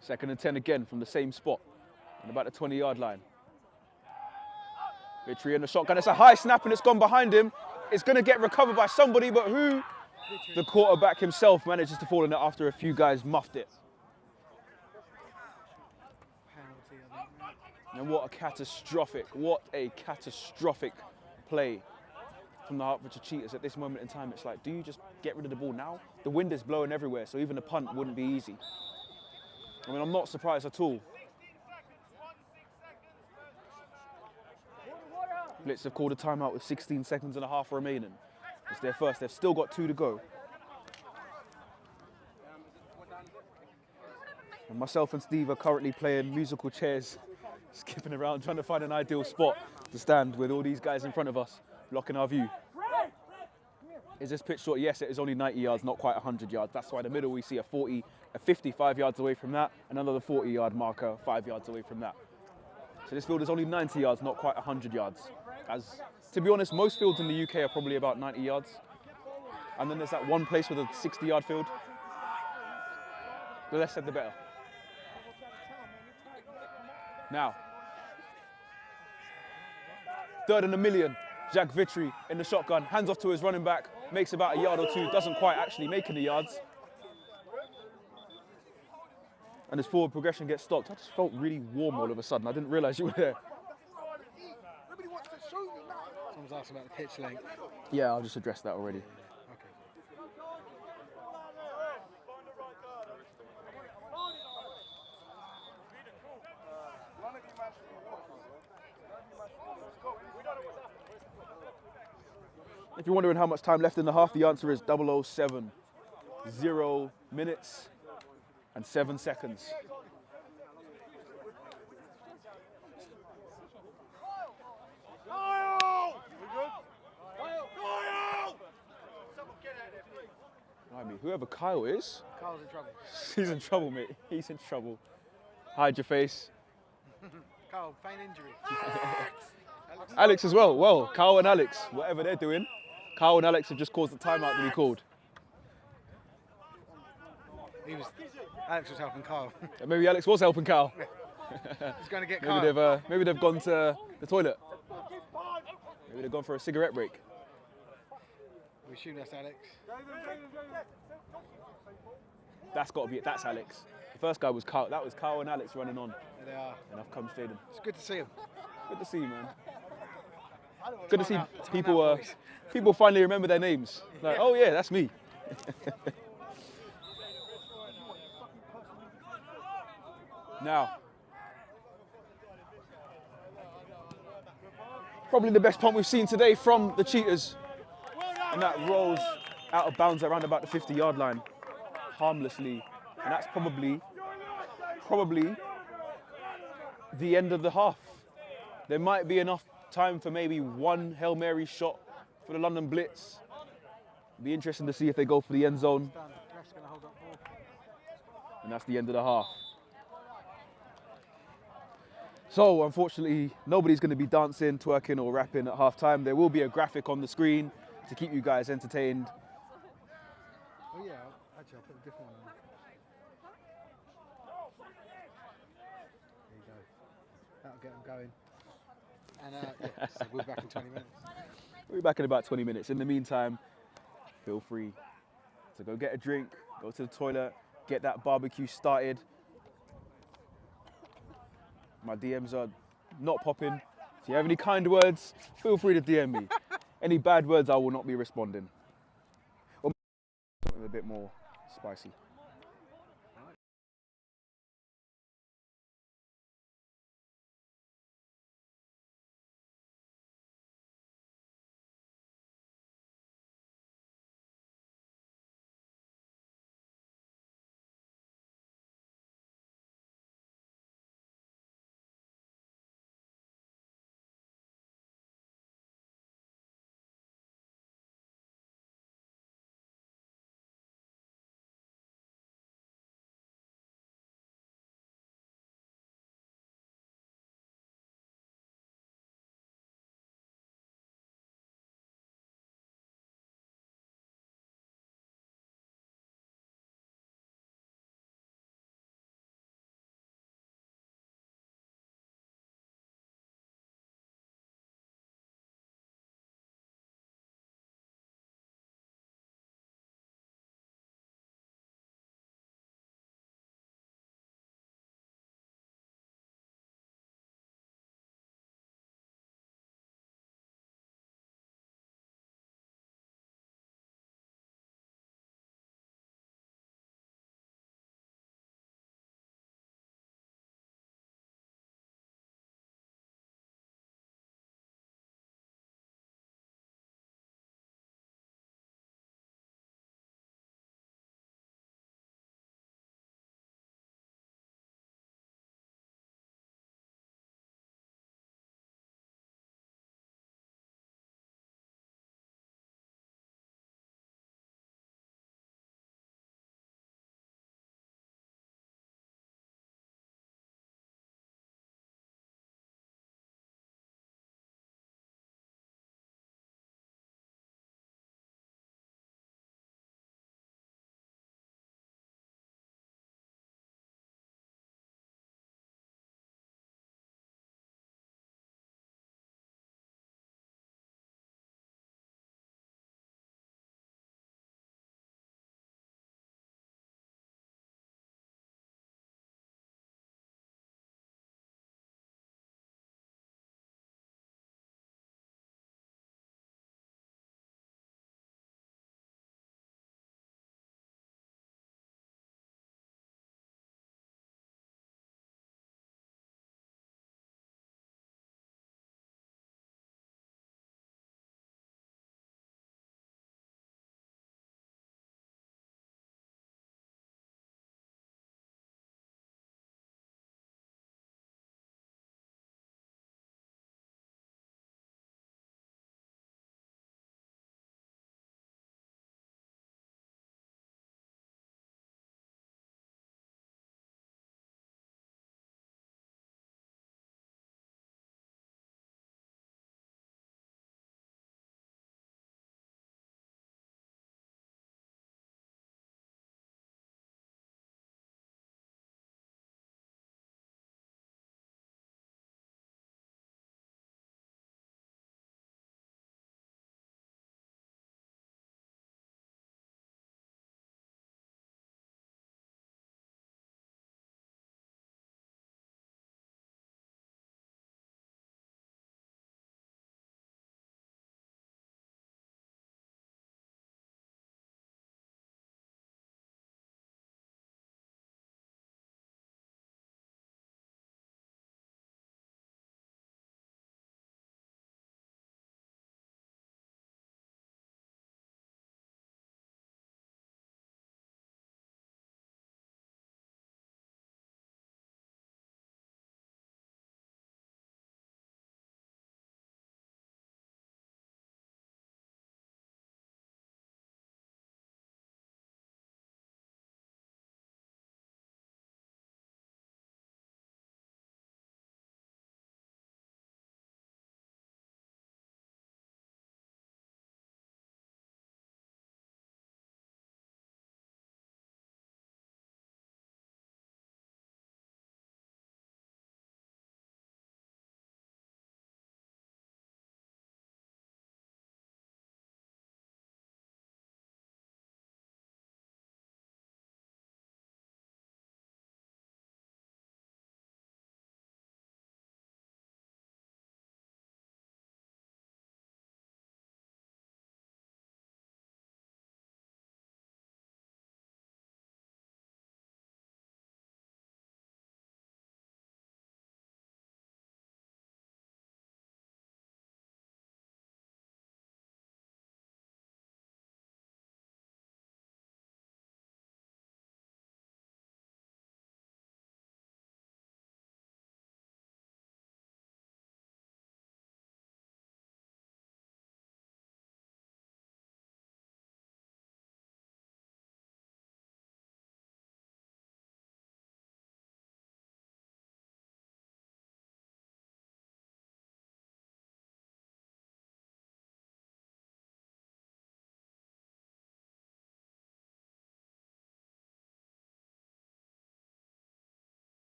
Second and 10 again from the same spot, and about the 20-yard line. Vitry in the shotgun. It's a high snap and it's gone behind him. It's going to get recovered by somebody, but who? The quarterback himself manages to fall in it after a few guys muffed it. And what a catastrophic play from the Hertfordshire Cheetahs at this moment in time. It's like, do you just get rid of the ball now? The wind is blowing everywhere, so even a punt wouldn't be easy. I mean, I'm not surprised at all. Blitz have called a timeout with 16 seconds and a half remaining. It's their first. They've still got 2 to go. And myself and Steve are currently playing musical chairs, skipping around, trying to find an ideal spot to stand with all these guys in front of us, blocking our view. Is this pitch short? Yes, it is only 90 yards, not quite 100 yards. That's why in the middle we see a 55 yards away from that, and another 40-yard marker 5 yards away from that. So this field is only 90 yards, not quite 100 yards. As, to be honest, most fields in the UK are probably about 90 yards. And then there's that one place with a 60-yard field. The less said, the better. Now, 3rd and a million. Jack Vitry in the shotgun, hands off to his running back, makes about a yard or 2, doesn't quite actually make any yards. And his forward progression gets stopped. I just felt really warm all of a sudden. I didn't realise you were there. Someone's asked about the pitch length. Yeah, I'll just address that already. If you're wondering how much time left in the half, the answer is 007. 0 minutes and 7 seconds. I mean, whoever Kyle is, Kyle's in trouble. he's in trouble, mate. He's in trouble. Hide your face. Kyle, feign injury. Alex as well. Well, Kyle and Alex, whatever they're doing, Kyle and Alex have just caused the timeout to be called. Alex was helping Kyle. Maybe Alex was helping Kyle. He's going to get Kyle. Maybe they've gone to the toilet. Maybe they've gone for a cigarette break. We assume that's Alex. That's Alex. The first guy was Kyle. That was Kyle and Alex running on. There they are. And I've come stayed in. It's good to see him. Good to see you, man. Good to see people finally remember their names. Like, oh yeah, that's me. Now, probably the best punt we've seen today from the Cheetahs. And that rolls out of bounds around about the 50-yard line, harmlessly. And that's probably the end of the half. There might be enough time for maybe one Hail Mary shot for the London Blitz. Be interesting to see if they go for the end zone. And that's the end of the half. So unfortunately, nobody's going to be dancing, twerking or rapping at halftime. There will be a graphic on the screen to keep you guys entertained. Oh yeah, actually I'll put a different one on. There you go. That'll get them going. And yeah, so we'll be back in 20 minutes. We'll be back in about 20 minutes. In the meantime, feel free to go get a drink, go to the toilet, get that barbecue started. My DMs are not popping. If you have any kind words, feel free to DM me. Any bad words, I will not be responding. Or something a bit more spicy.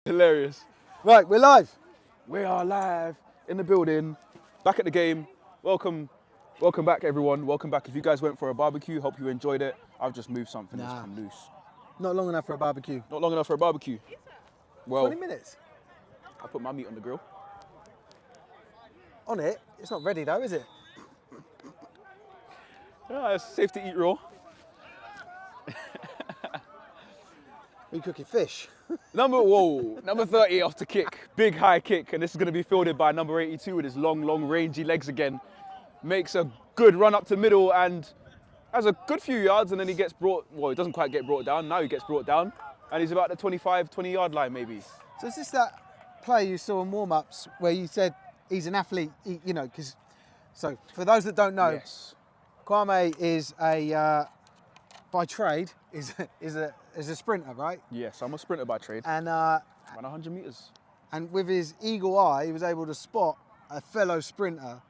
Hilarious. Right, we're live. We are live in the building, back at the game. Welcome back, everyone. Welcome back. If you guys went for a barbecue, hope you enjoyed it. I've just moved something that's come loose. Not long enough for a barbecue. Not long enough for a barbecue. Well, 20 minutes. I put my meat on the grill. On it? It's not ready though, is it? Yeah, it's safe to eat raw. We cooking fish. Number 30 off to kick. Big high kick, and this is going to be fielded by number 82 with his long, rangy legs again. Makes a good run up to middle and has a good few yards, and then he gets brought, well, he doesn't quite get brought down. Now he gets brought down, and he's about the 20-yard line maybe. So is this that play you saw in warm-ups where you said he's an athlete, you know, because, so for those that don't know, Yes. Kwame is by trade, is a sprinter, right? Yes, I'm a sprinter by trade. And Around 100 meters. and with his eagle eye, he was able to spot a fellow sprinter.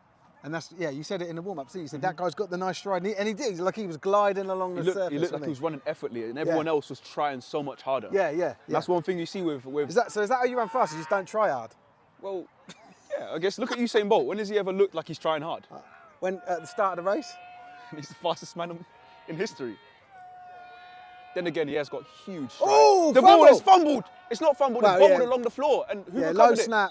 And that's, yeah, you said it in the warm-up, so you said that guy's got the nice stride, and he did, like he was gliding along the surface. He looked like he was running effortlessly, and everyone else was trying so much harder. Yeah. That's one thing you see with Is that how you run fast? You just don't try hard? well, yeah, I guess look at Usain Bolt. When does he ever look like he's trying hard? When at the start of the race? He's the fastest man in history. Then again, he has got huge stride. Oh, the fumble! ball is fumbled. It's not fumbled, Well, it's bobbled yeah. along the floor. And who Yeah, recovered low it? snap.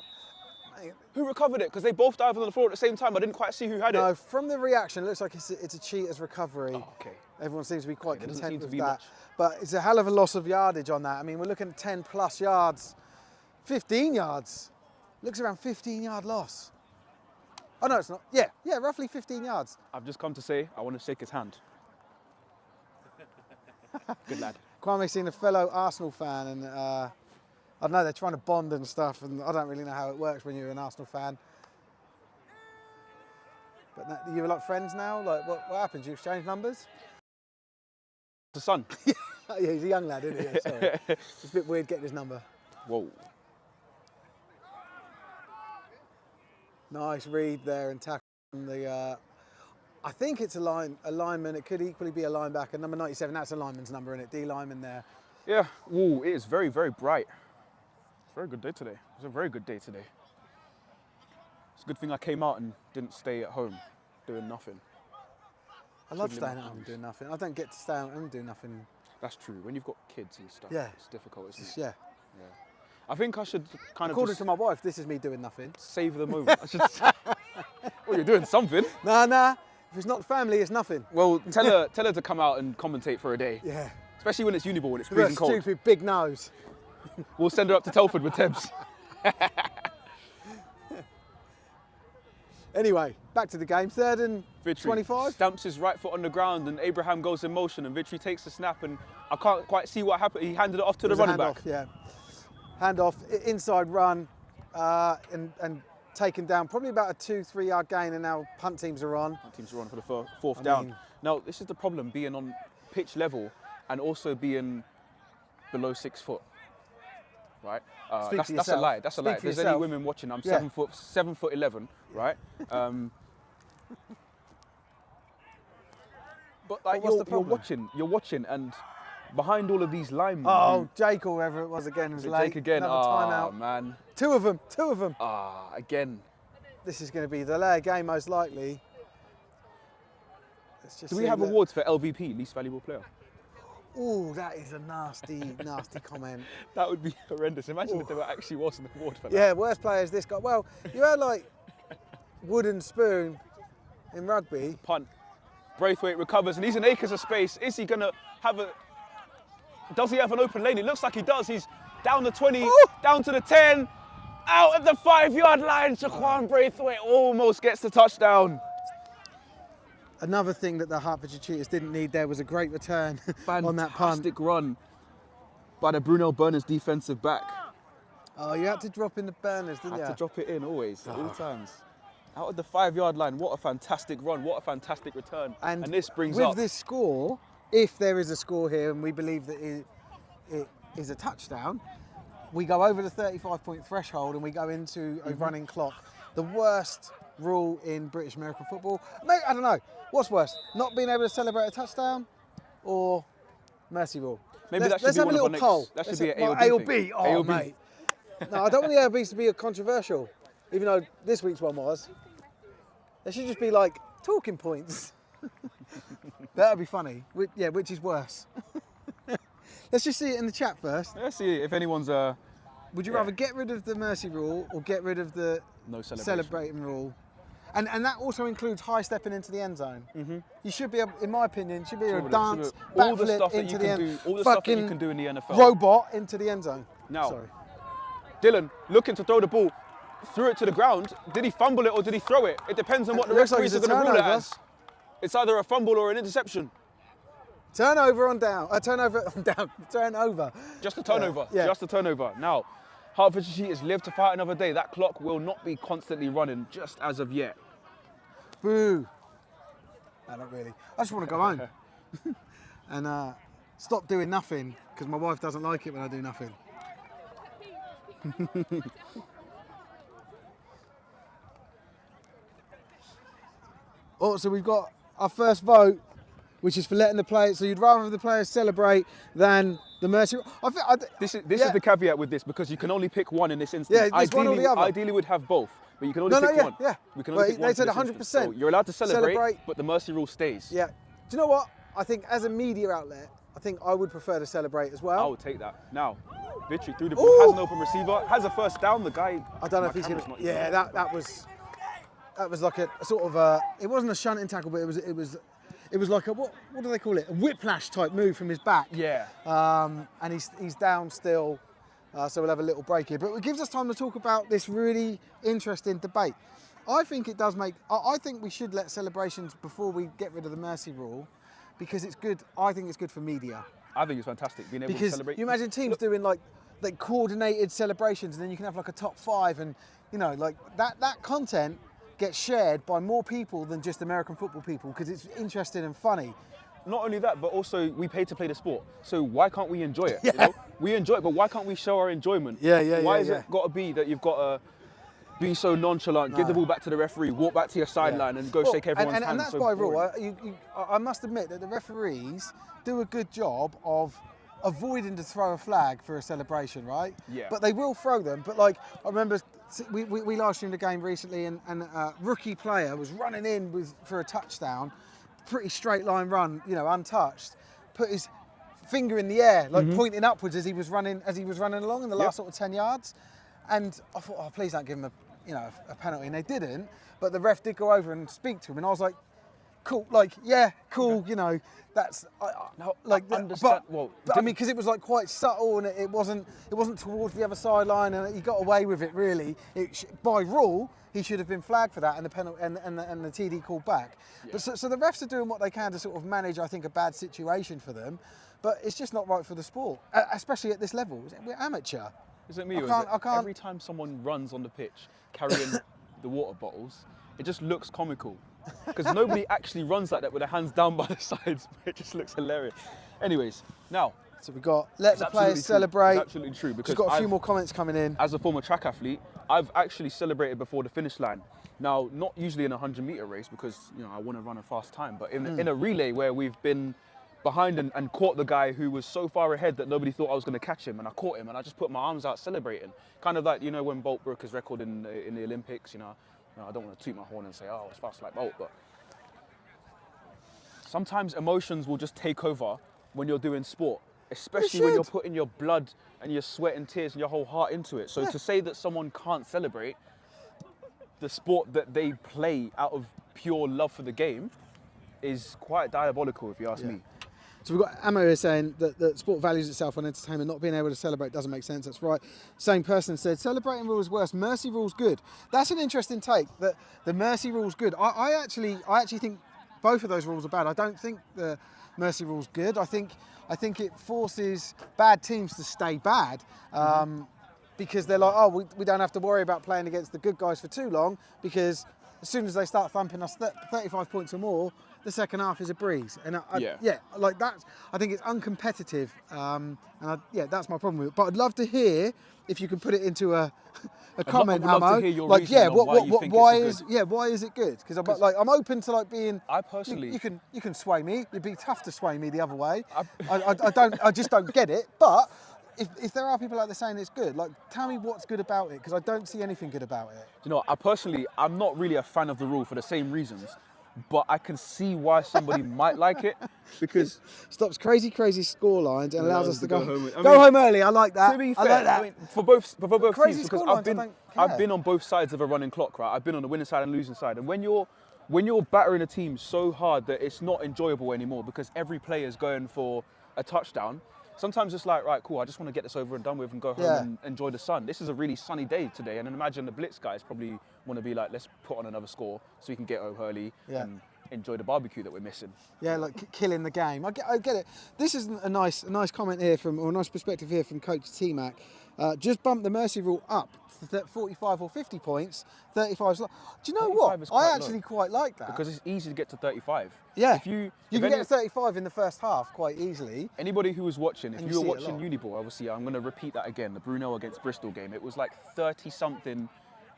Who recovered it? Because they both dived on the floor at the same time. I didn't quite see who had No, it. from the reaction, it looks like it's a Cheetahs recovery. Oh, okay. Everyone seems to be quite There doesn't content seem to with be that. much. But it's a hell of a loss of yardage on that. I mean, we're looking at 10 plus yards, 15 yards. Looks around 15-yard loss. Oh, no, it's not. Yeah, roughly 15 yards. I've just come to say I want to shake his hand. Good lad. Kwame's seen a fellow Arsenal fan, and I don't know, they're trying to bond and stuff, and I don't really know how it works when you're an Arsenal fan. But you're like friends now? Like, what happens? You exchange numbers? The son. Yeah, he's a young lad, isn't he? Yeah, sorry. It's a bit weird getting his number. Whoa. Nice read there and tackle from the. I think it's a lineman. It could equally be a linebacker. Number 97. That's a lineman's number, isn't it? D lineman there. Yeah. Ooh, it is very, very bright. It's a very good day today. It's a very good day today. It's a good thing I came out and didn't stay at home doing nothing. I love Twiddling staying my at home thumbs. doing nothing. I don't get to stay at home and do nothing. That's true. When you've got kids and stuff, Yeah. it's difficult, isn't Just, it? yeah. I think I should kind of According just to my wife, this is me doing nothing. save the moment. I should. Well, you're doing something. Nah. If it's not family, it's nothing. Well, tell her to come out and commentate for a day. Yeah. Especially when it's Uniball and it's With that freezing cold. stupid big nose. We'll send her up to Telford with Tebs. Anyway, back to the game. 3rd and Vitry 25. stamps his right foot on the ground and Abraham goes in motion and Vitry takes the snap and I can't quite see what happened. He handed it off to It the was a running hand back. off, yeah. Hand off, inside run, and taken down. Probably about a 2-3 yard gain, and now punt teams are on. Teams are on for the fourth I down. mean- Now, this is the problem, being on pitch level and also being below 6 foot. Right? Speak That's for a yourself. lie. That's a lie. Speak If for there's any yourself. women watching, I'm Yeah. 7'11", right? But like, what's the you're problem? watching, and behind all of these linemen. Oh, Jake or whoever it was again was late. Jake again. Another timeout. Man. Two of them. Again. This is going to be the delay game most likely. Let's just Do we see have the- awards for LVP, least valuable player? Ooh, that is a nasty, nasty comment. That would be horrendous. Imagine if there actually was an award for that. Yeah, worst player is this guy. Well, you had like wooden spoon in rugby. Punt. Braithwaite recovers and he's in acres of space. Is he going to have a... Does he have an open lane? It looks like he does. He's down the 20, down to the 10, out at the 5-yard line. Shaquan Braithwaite almost gets the touchdown. Another thing that the Hertfordshire Cheetahs didn't need there was a great return on that punt. Fantastic run by the Brunel Burners defensive back. Oh, you had to drop in the burners, didn't you? Had to drop it in always, at all times. Out at the 5-yard line, what a fantastic run, what a fantastic return. And this brings with up... this score, if there is a score here and we believe that it is a touchdown, we go over the 35-point threshold and we go into a running clock. The worst rule in British American football. Mate, I don't know. What's worse? Not being able to celebrate a touchdown or mercy rule? Maybe that should Let's be have one a of little our next... poll. That should Let's be have- an A or B A or thing. B. Oh, A or B. mate. No, I don't want the LBs to be controversial, even though this week's one was. There should just be like talking points. That would be funny. Yeah, which is worse? Let's just see it in the chat first. Let's see if anyone's Would you rather get rid of the mercy rule or get rid of the no celebration. celebrating rule? And that also includes high stepping into the end zone. Mm-hmm. You should be able, in my opinion, should be able to dance, all the backflip stuff that into you the can end. do, all the stuff that you can do in the NFL. Robot into the end zone. Now, Sorry. Dylan looking to throw the ball, threw it to the ground. Did he fumble it or did he throw it? It depends on what the It looks like referees are it's a going to rule it turnover. as. It's either a fumble or an interception. Turnover on down. Turnover on down. Turnover. Just a turnover. Yeah. Just a turnover. Now, Hertfordshire Cheetahs live to fight another day. That clock will not be constantly running just as of yet. Boo. No, not really. I just want to go home and stop doing nothing because my wife doesn't like it when I do nothing. Oh, so we've got our first vote, which is for letting the players. So you'd rather the players celebrate than the mercy. This is the caveat with this because you can only pick one in this instance. Yeah, it's one or the other. Ideally, we'd have both, but you can only pick one. Yeah. We can only pick one. They said for this 100%. instance. So you're allowed to celebrate, but the mercy rule stays. Yeah. Do you know what? I think as a media outlet, I think I would prefer to celebrate as well. I would take that. Now, Victory through the ball, Ooh. has an open receiver, has a first down. The guy. I don't know if he's going to. Yeah, that was like a sort of a. It wasn't a shunting tackle, but it was like a what do they call it? A whiplash type move from his back. Yeah. And he's down still, so we'll have a little break here. But it gives us time to talk about this really interesting debate. I think it does make. I think we should let celebrations before we get rid of the mercy rule, because it's good. I think it's good for media. I think it's fantastic being able to Because celebrate. you imagine teams doing like coordinated celebrations, and then you can have like a top 5, and like that content gets shared by more people than just American football people because it's interesting and funny. Not only that, but also we pay to play the sport. So why can't we enjoy it? Yeah. You know? We enjoy it, but why can't we show our enjoyment? Why has it got to be that you've got to be so nonchalant, give the ball back to the referee, walk back to your sideline and go shake everyone's hand? And that's so by boring. rule. I must admit that the referees do a good job of avoiding to throw a flag for a celebration, right? Yeah. But they will throw them. But like, I remember we live streamed a game recently, and a rookie player was running in for a touchdown, pretty straight line run, untouched, put his finger in the air, like pointing upwards as he was running along in the last sort of 10 yards. And I thought, oh, please don't give him a penalty, and they didn't. But the ref did go over and speak to him, and I was like, cool, cool, that's understand. But I mean, because it was like quite subtle, and it wasn't towards the other sideline, and he got away with it. Really, by rule, he should have been flagged for that, and the penalty and the TD called back. Yeah. But so the refs are doing what they can to sort of manage, I think, a bad situation for them. But it's just not right for the sport, especially at this level. We're amateur. Is it me? I can't. Every time someone runs on the pitch carrying the water bottles, it just looks comical. Because nobody actually runs like that with their hands down by the sides. It just looks hilarious. Anyways, now. So we've got let the players celebrate. It's absolutely true. Because we've got a few more comments coming in. As a former track athlete, I've actually celebrated before the finish line. Now, not usually in a 100-meter race because I want to run a fast time, but in a relay where we've been behind and caught the guy who was so far ahead that nobody thought I was going to catch him, and I caught him and I just put my arms out celebrating. Kind of like, when Bolt broke his record in the Olympics, I don't want to toot my horn and say, oh, it's fast like Bolt, but sometimes emotions will just take over when you're doing sport, especially when you're putting your blood and your sweat and tears and your whole heart into it. So to say that someone can't celebrate the sport that they play out of pure love for the game is quite diabolical, if you ask me. So we've got Ammo here saying that sport values itself on entertainment. Not being able to celebrate doesn't make sense. That's right. Same person said, celebrating rule is worse. Mercy rule's good. That's an interesting take, that the mercy rule's good. I actually think both of those rules are bad. I don't think the mercy rule's good. I think it forces bad teams to stay bad because they're like, oh, we don't have to worry about playing against the good guys for too long, because as soon as they start thumping us 35 points or more, the second half is a breeze. And like that, I think it's uncompetitive, that's my problem with it. But I'd love to hear if you can put it into a comment, I'd love Ammo. to hear your why is it good? Because I'm open to being. I personally, you can sway me. It'd be tough to sway me the other way. I just don't get it. But if there are people out there saying it's good, like tell me what's good about it, because I don't see anything good about it. You know, I'm not really a fan of the rule for the same reasons, but I can see why somebody might like it, because Stops crazy score lines and allows us to go home. Go home early. I like that. To be I fair, like that. I mean, for both Crazy teams, because score lines, I don't I've care. been on both sides of a running clock, right? I've been on the winning side and losing side, and when you're battering a team so hard that it's not enjoyable anymore because every player is going for a touchdown. Sometimes it's like, right, cool, I just want to get this over and done with and go home and enjoy the sun. This is a really sunny day today, and then imagine the Blitz guys probably want to be like, let's put on another score so we can get home early and enjoy the barbecue that we're missing. Yeah, like killing the game. I get it. This is a nice comment here or a nice perspective here from Coach T-Mac. Just bump the mercy rule up to 45 or 50 points. 35 is. Do you know what? I actually quite like that because it's easy to get to 35. Yeah, if you can get to 35 in the first half quite easily. Anybody who was watching, if you were watching Uniball, obviously I'm going to repeat that again. The Brunel against Bristol game. It was like 30 something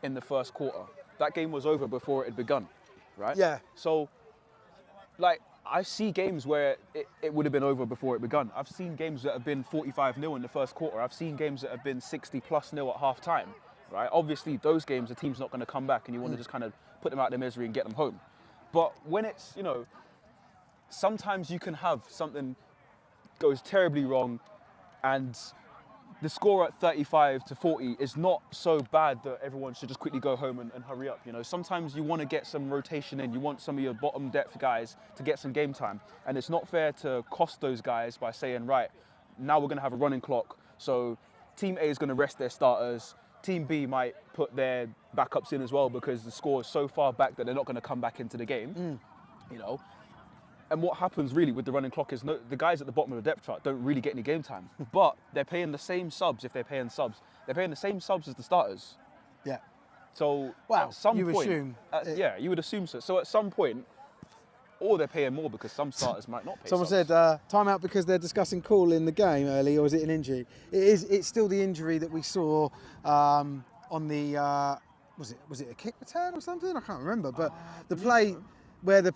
in the first quarter. That game was over before it had begun, right? Yeah. So, like, I see games where it would have been over before it begun. I've seen games that have been 45-0 in the first quarter. I've seen games that have been 60+0 at half time, right? Obviously, those games, the team's not going to come back and you want to just kind of put them out of their misery and get them home. But when it's, you know, sometimes you can have something goes terribly wrong and the score at 35-40 is not so bad that everyone should just quickly go home and hurry up. You know, sometimes you want to get some rotation in. You want some of your bottom depth guys to get some game time. And it's not fair to cost those guys by saying, right, now we're going to have a running clock. So Team A is going to rest their starters. Team B might put their backups in as well because the score is so far back that they're not going to come back into the game. You know. And what happens really with the running clock is the guys at the bottom of the depth chart don't really get any game time. But they're paying the same subs if they're paying subs. They're paying the same subs as the starters. Yeah. So wow, at some you point, assume. Yeah, you would assume so. So at some point, or they're paying more because some starters might not pay Someone subs. said time out because they're discussing call in the game early, or is it an injury? It's still the injury that we saw on the was it a kick return or something? I can't remember. But the play where the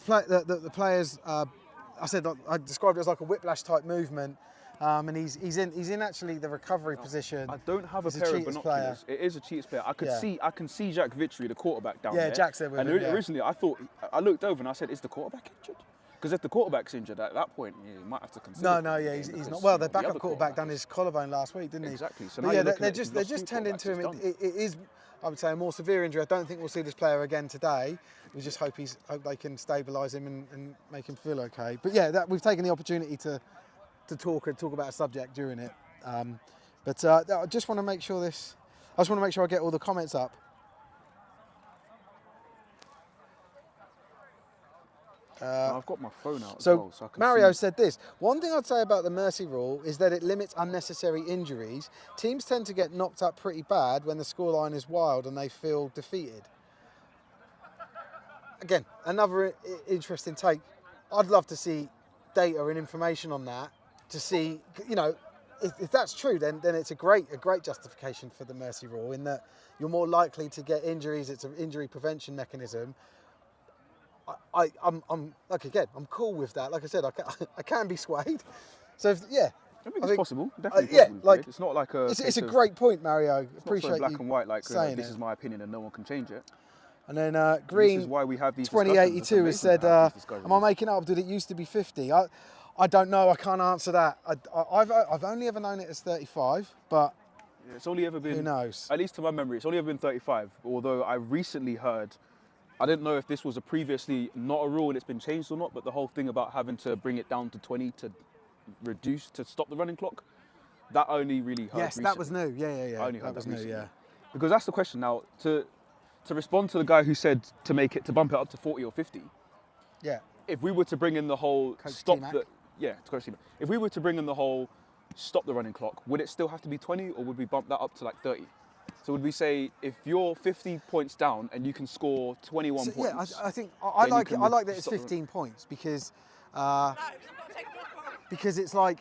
players I described it as like a whiplash type movement. And he's in actually the recovery position. I don't have a He's pair of Cheetahs binoculars. It is a Cheetahs player. I can see Jack Vitry, the quarterback down there. Yeah, Jack's there with him. And originally I looked over and I said, is the quarterback injured? Because if the quarterback's injured at that point, you might have to consider. No, he's not. Well, their backup quarterback done his collarbone last week, didn't he? Exactly. So but now they're just tending to him. It is, I would say, a more severe injury. I don't think we'll see this player again today. We just hope they can stabilise him and make him feel okay. But yeah, we've taken the opportunity to talk about a subject during it. But I just want to make sure I get all the comments up. I've got my phone out So, as well, so I can Mario see. said this. One thing I'd say about the mercy rule is that it limits unnecessary injuries. Teams tend to get knocked up pretty bad when the scoreline is wild and they feel defeated. Again, another interesting take. I'd love to see data and information on that to see, you know, if that's true, then it's a great justification for the mercy rule in that you're more likely to get injuries. It's an injury prevention mechanism. I'm cool with that. Like I said, I can be swayed. So I think it's possible. Definitely yeah, possible. like It's not like a. It's a great point, Mario. Appreciate not so black you and white. Like saying this it. is my opinion and no one can change it. And then This Green is why we have these 2082 has said, "Am I making it up? Did it used to be 50?" I don't know. I can't answer that. I've only ever known it as 35, but Yeah, it's only ever been. who knows? At least to my memory, it's only ever been 35. Although I recently heard. I didn't know if this was previously not a rule and it's been changed or not, but the whole thing about having to bring it down to 20 to reduce, to stop the running clock, that only really heard Yes, recently. that was new. Yeah. I only heard That was new. recently. Yeah. Because that's the question now, to respond to the guy who said to bump it up to 40 or 50, Yeah. if we were to bring in the whole Coach stop T-Mac. if we were to bring in the whole stop the running clock, would it still have to be 20 or would we bump that up to like 30? So would we say if you're 50 points down and you can score 21 So, points? yeah, I think I then you like it. can I like that it's stop the 15 points because it's like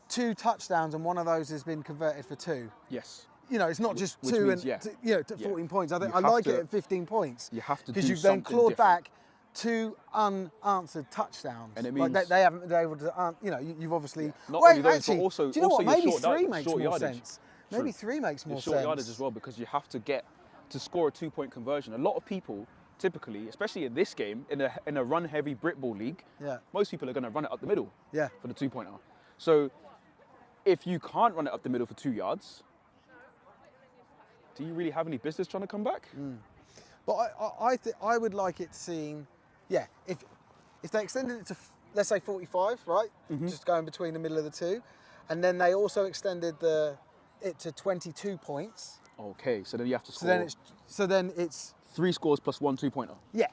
2 touchdowns and one of those has been converted for 2. Yes. You know, it's not just Which 2 means, and yeah. to 14 points. I think You I have like to- it at 15 points You have to do because you've then something clawed different. back 2 unanswered touchdowns. And it like means- they haven't been able to, you know, you've obviously. Not Wait, only those, but actually, also- do you know also what? your Maybe short 3 yard- makes short more yardage. sense. Maybe 3 makes more It's short sense. yardage as well, because you have to get to score a 2-point conversion. A lot of people, typically, especially in this game, in a run-heavy Brit Ball league, Yeah. most people are going to run it up the middle Yeah. for the 2-pointer. So if you can't run it up the middle for 2 yards, do you really have any business trying to come back? But I would like it seen, yeah, if they extended it to, let's say 45, right? Just going between the middle of the 2. And then they also extended it to 22 points. Okay, so then you have to So score then it's 3 scores plus 1 2-pointer. yeah.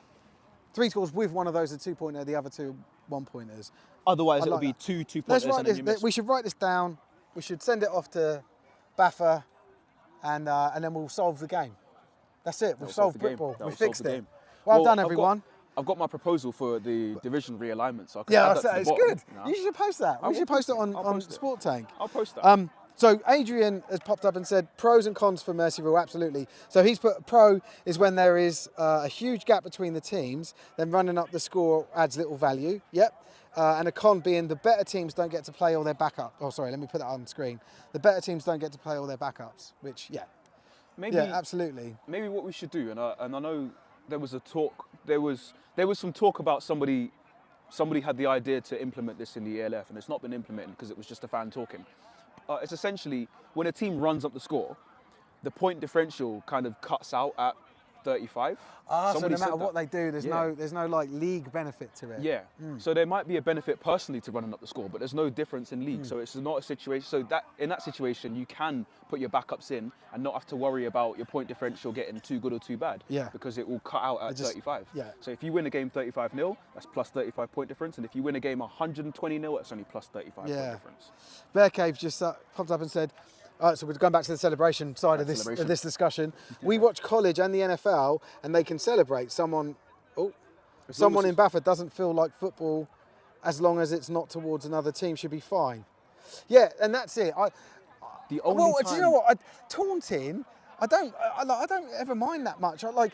3 scores with one of those a 2-pointer, the other 2 1-pointers. Otherwise, I it'll like be that. 2 2-pointers Let's write and then this. you miss. We should write this down. We should send it off to Baffa, and then we'll solve the game. That's it. We've That'll solve solved the game. Britball. That'll We solve fixed the it. game. Well done, I've got- everyone. I've got my proposal for the division realignment, so I can Yeah, add that to the it's bottom. good. No? You should post that. I We will should post it post it. on I'll post it. Sport Tank. I'll post that. So Adrian has popped up and said pros and cons for Mercyville, absolutely. So he's put pro is when there is a huge gap between the teams, then running up the score adds little value. Yep. And a con being the better teams don't get to play all their backup. Oh, sorry, let me put that on screen. The better teams don't get to play all their backups, which, yeah. Maybe, Yeah, absolutely. maybe what we should do, and I know there was a talk, there was some talk about somebody had the idea to implement this in the ELF, and it's not been implemented because it was just a fan talking. It's essentially when a team runs up the score, the point differential kind of cuts out at 35. So Somebody no matter said what that. they do, there's no like league benefit to it. Yeah. So there might be a benefit personally to running up the score, but there's no difference in league. So it's not a situation. So that in that situation, you can put your backups in and not have to worry about your point differential getting too good or too bad. Yeah. Because it will cut out at 35. yeah. So if you win a game 35-0, that's plus 35 point difference, and if you win a game 120-0, that's only plus 35 Yeah. point difference. Bear Cave just popped up and said, so we're going back to the celebration side of Celebration. this discussion. We watch college and the NFL, and they can celebrate. Someone in Bafford doesn't feel like football, as long as it's not towards another team, should be fine. Yeah, and that's it. The only Do you know what? Taunting, I don't ever mind that much. Like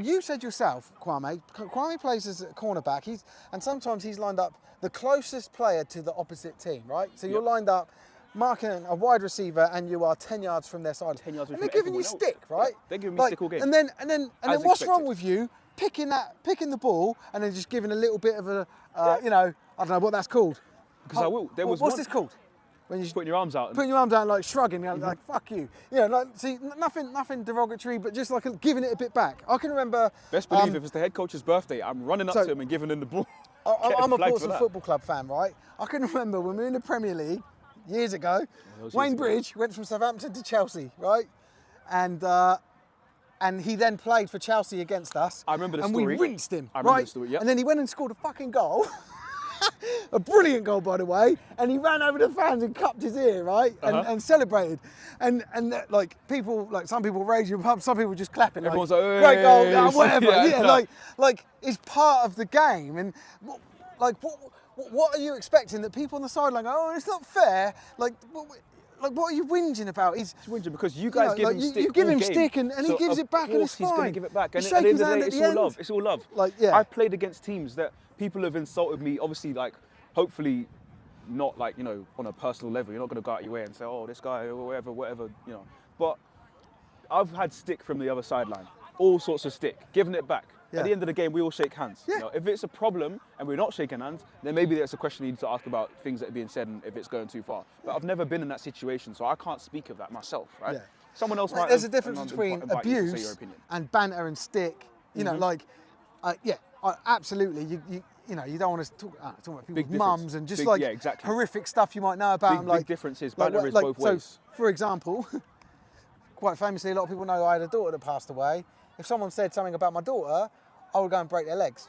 you said yourself, Kwame. Kwame plays as a cornerback. And sometimes he's lined up the closest player to the opposite team, right? So you're lined up marking a wide receiver, and you are 10 yards from their side. 10 yards and from they're giving you everyone else. stick, right? Yeah, they're giving me stick all game. And then what's wrong expected. with you picking the ball and then just giving a little bit of a, I don't know what that's called. Because I will. There was What's one, this called? When you just putting your arms out. putting your arm down, like shrugging, like fuck you. You know, like see, nothing derogatory, but just like giving it a bit back. I can remember. Best believe if it's the head coach's birthday, I'm running up so- to him and giving him the ball. I'm a Flagged for Portsmouth that. Football Club fan, right? I can remember when we were in the Premier League years ago. those Wayne years ago. Bridge went from Southampton to Chelsea, right? And he then played for Chelsea against us. I remember the and story. we rinsed him, I remember right? the story, yep. And then he went and scored a fucking goal. A brilliant goal, by the way, and he ran over the fans and cupped his ear, right, and celebrated, and like people, like some people raging, some people just clapping. Everyone's like, like, great goal, "Hey!" whatever. Yeah, Yeah, yeah. like it's part of the game, and what are you expecting that people on the sideline go, oh, it's not fair, like what are you whinging about? He's whinging because you guys give him stick. You give all him game. stick and he So gives of it back and it's course he's going fine. to give it back. And You at the shake end his of the hand day, at it's the all end. love. It's all love. Like, yeah. I've played against teams that people have insulted me, obviously, like, hopefully not like, you know, on a personal level. You're not going to go out your way and say, oh, this guy, or whatever, you know. But I've had stick from the other sideline. All sorts of stick, giving it back. Yeah. At the end of the game, we all shake hands. Yeah. You know, if it's a problem and we're not shaking hands, then maybe that's a question you need to ask about things that are being said and if it's going too far. But I've never been in that situation, so I can't speak of that myself, right? Yeah. Someone else might. There's a have- difference and between invite you to say your abuse opinion. and banter and stick. You know, like, absolutely. You know, you don't want to talk about people's Big difference. mums and just Big- like yeah, exactly. horrific stuff you might know about them. Big Like difference is like, banter is like, both so, ways. for example, quite famously, a lot of people know I had a daughter that passed away. If someone said something about my daughter, I would go and break their legs.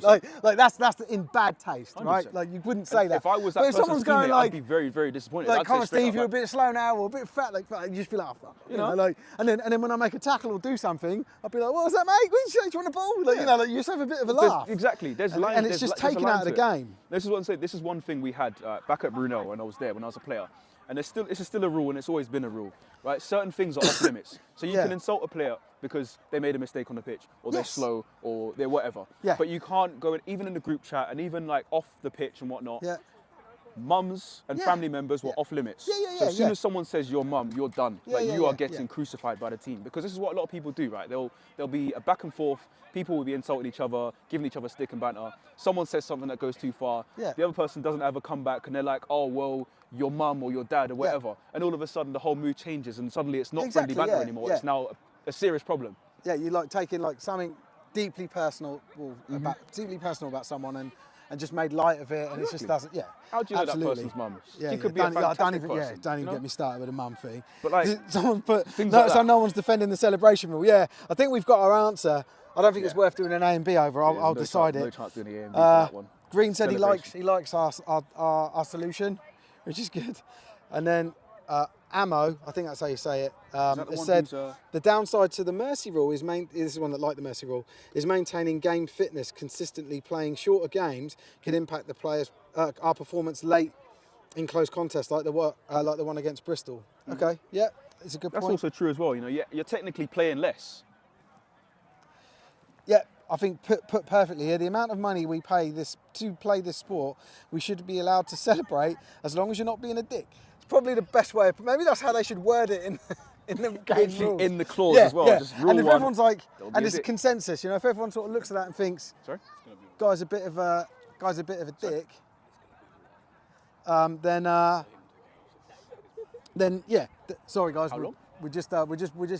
like that's in bad taste, right? 100%. Like you wouldn't say that. If I was that but if person's someone's going teammate, like, I'd be very, very disappointed. like, I'd say come on, straight Steve, up, you're a like, bit slow now, or a bit fat. Like, you just be like, oh, fuck. You know, like, and then when I make a tackle or do something, I'll be like, what was that, mate? What you want the ball? Like, you know, like, you just have a bit of a laugh. Exactly. There's And- lines. and it's there's just there's a taken line out of to the it. game. This is what I'm saying. This is one thing we had back at Brunel when I was there, when I was a player. and this is still a rule, and it's always been a rule, right? Certain things are off limits. So you can insult a player because they made a mistake on the pitch, or they're slow, or they're whatever. Yeah. But you can't go even in the group chat, and even like off the pitch and whatnot. Yeah. Mums and family members were off limits. So as soon as someone says your mum, you're done. You are getting crucified by the team, because this is what a lot of people do, right? There'll be a back and forth. People will be insulting each other, giving each other stick and banter. Someone says something that goes too far. Yeah. The other person doesn't ever come back, and they're like, oh well, your mum or your dad or whatever. And all of a sudden the whole mood changes, and suddenly it's not friendly banter anymore. It's now a serious problem. Yeah, you like taking like something deeply personal, deeply personal about someone, and just made light of it, and it just doesn't. Yeah. How do you know that absolutely. person's mum? Yeah, She could be a fantastic person. don't even you know? get me started with a mum thing. But like, someone put things like so that. no one's defending the celebration rule. Yeah, I think we've got our answer. I don't think it's worth doing an A and B over. I'll decide it. No chance doing the A and B for that one. Green said he likes our solution, which is good. And then Ammo, I think that's how you say it. It said the downside to the mercy rule is this is one that liked the mercy rule, is maintaining game fitness. Consistently playing shorter games can impact the players our performance late in close contests, like the one against Bristol. Okay, yeah, it's a good point. That's also true as well. You know, you're technically playing less. Yeah, I think put perfectly here. The amount of money we pay to play this sport, we should be allowed to celebrate as long as you're not being a dick. It's probably the best way. Maybe that's how they should word it in the game rules. In the clause as well. Yeah. Just rule and if one, everyone's like, and it's a dick. consensus, you know, if everyone sort of looks at that and thinks, Sorry? guy's a bit of a dick, then yeah. Sorry guys, How long? we're just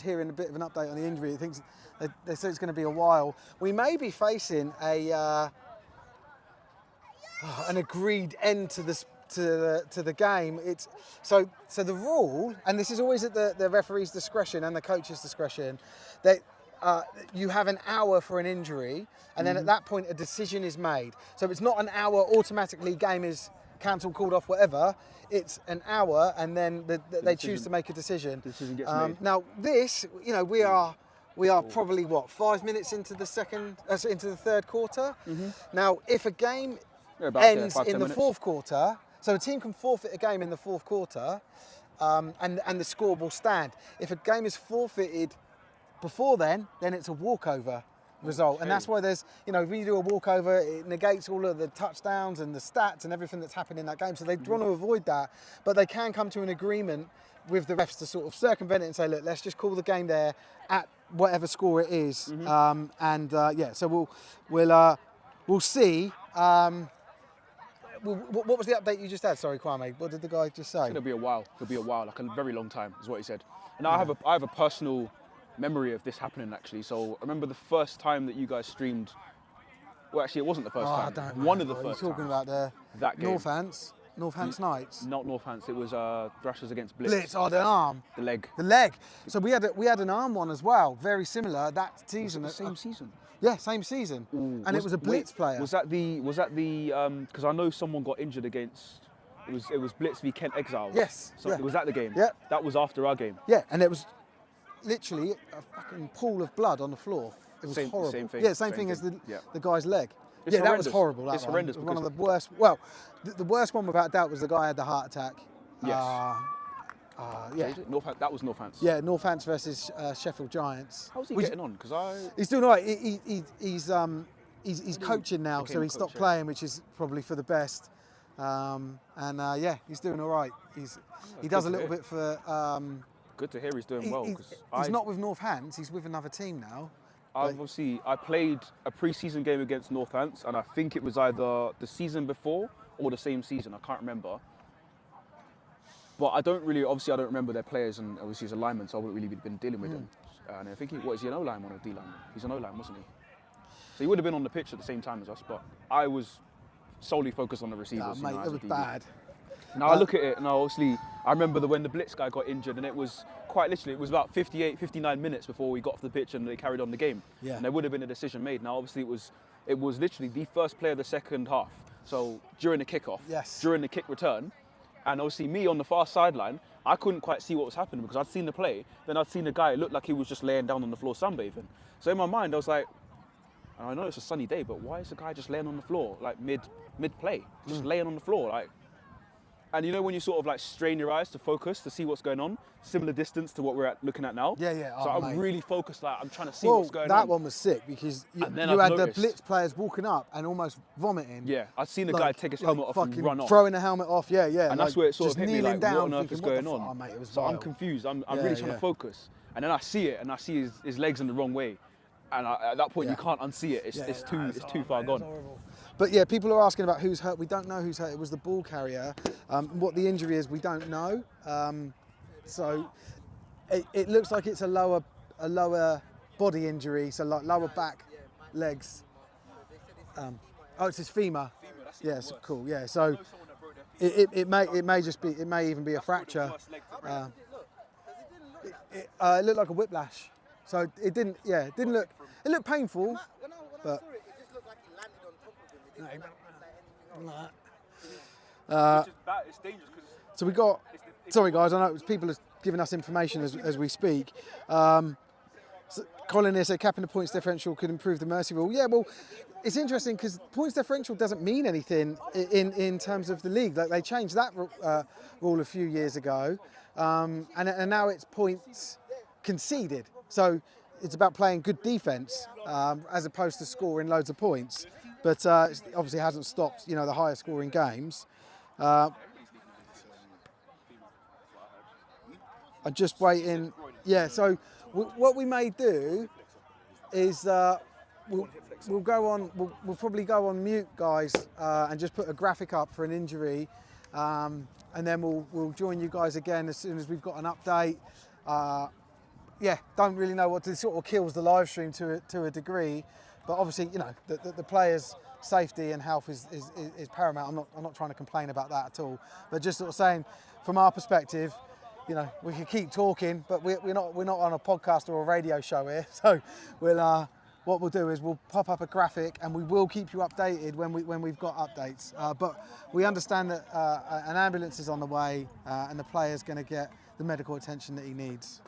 hearing a bit of an update on the injury. They say it's going to be a while. We may be facing an agreed end to the game. It's so the rule, and this is always at the referee's discretion and the coach's discretion, that you have an hour for an injury, and then at that point a decision is made. So it's not an hour automatically, game is cancelled, called off, whatever. It's an hour, and then they choose to make a decision. Decision gets made. Now this, you know, we are probably 5 minutes into the third quarter. Now, if a game ends in the fourth quarter, so a team can forfeit a game in the fourth quarter, and the score will stand. If a game is forfeited before then it's a walkover result. And that's why there's, you know, when you do a walkover, it negates all of the touchdowns and the stats and everything that's happened in that game. So they want to avoid that, but they can come to an agreement with the refs to sort of circumvent it and say, look, let's just call the game there at whatever score it is. So we'll see. What was the update you just had? Sorry, Kwame. What did the guy just say? It'll be a while. It'll be a while, like a very long time, is what he said. And I have a personal memory of this happening, actually. So I remember the first time that you guys streamed. Well, actually, it wasn't the first time. One of the first. You're talking about that game. Northants Knights. Not Northants. It was Thrashers against Blitz. Blitz. Oh, the arm. The leg. The leg. So we had an arm one as well, very similar that season. Was it the same season? Yeah, same season. Ooh. And it was a Blitz player. Was that the? Because I know someone got injured against. It was Blitz v Kent Exiles. Yes. So was that the game? Yeah. That was after our game. Yeah, and it was literally a fucking pool of blood on the floor. It was horrible. Same thing. Yeah, same thing as the guy's leg. It's that was horrible. It's horrendous. It was one of the worst. Well, the worst one without doubt was the guy who had the heart attack. Yes. Yeah. That was Northants. Yeah, Northants versus Sheffield Giants. How's he getting on? Because he's doing all right. He's coaching now, so he stopped playing, which is probably for the best. He's doing all right. He does a little bit for. Good to hear he's doing well. He's not with Northants. He's with another team now. I played a pre-season game against Northants, and I think it was either the season before or the same season. I can't remember. But I don't remember their players, and obviously he's a lineman, so I wouldn't really been dealing with him. And I think is he an O-line or a D-line? He's an O-line, wasn't he? So he would have been on the pitch at the same time as us, but I was solely focused on the receivers. Mate, it was bad. Now I look at it, and obviously I remember when the Blitz guy got injured, and it was quite literally, it was about 58, 59 minutes before we got off the pitch and they carried on the game. Yeah. And there would have been a decision made. Now obviously it was literally the first play of the second half. So during the kickoff, during the kick return, and obviously me on the far sideline, I couldn't quite see what was happening because I'd seen the play, then I'd seen the guy, it looked like he was just laying down on the floor sunbathing. So in my mind I was like, I know it's a sunny day, but why is the guy just laying on the floor, like mid-play, just laying on the floor, like? And you know when you sort of like strain your eyes to focus to see what's going on, similar distance to what we're looking at now. Yeah, yeah. So Oh, I'm mate. really focused, like I'm trying to see Well, what's going that on. one was sick because you And then had I've the noticed- Blitz players walking up and almost vomiting. Yeah, I've seen the guy take his helmet off and fucking run off. throwing the helmet off. Yeah, yeah. And that's where it sort just of hit me, kneeling like, down, what on earth thinking, is what the going on? Oh, mate, it was So I'm vile. confused. I'm Yeah, really trying yeah. to focus. And then I see it, and I see his legs in the wrong way. And at that point, Yeah. you can't unsee it. It's, Yeah, it's no, too far gone. horrible. But yeah, people are asking about who's hurt. We don't know who's hurt. It was the ball carrier. What the injury is, we don't know. So it looks like it's a lower body injury, so like lower back, legs. Oh, it's his femur. Yes, cool. Yeah, so it may even be a fracture. It looked like a whiplash. So it didn't look. It looked painful. When I But- saw it, it just looked like he landed on top of him. It didn't look like anything else. It's dangerous because So we got. Sorry guys, I know people are giving us information as we speak. So Colin here said capping the points differential could improve the mercy rule. Yeah, well, it's interesting because points differential doesn't mean anything in terms of the league. Like they changed that rule a few years ago, and now it's points conceded. So it's about playing good defence as opposed to scoring loads of points. But it obviously hasn't stopped, the higher scoring games. I'm just waiting. Yeah, so what we may do is we'll go on. We'll probably go on mute, guys, and just put a graphic up for an injury, and then we'll join you guys again as soon as we've got an update. Yeah, don't really know what to sort of kills the live stream to a degree, but obviously the players' safety and health is paramount. I'm not trying to complain about that at all, but just sort of saying from our perspective. We can keep talking, but we're not on a podcast or a radio show here. So what we'll do is we'll pop up a graphic and we will keep you updated when we've got updates. But we understand that an ambulance is on the way and the player's going to get the medical attention that he needs.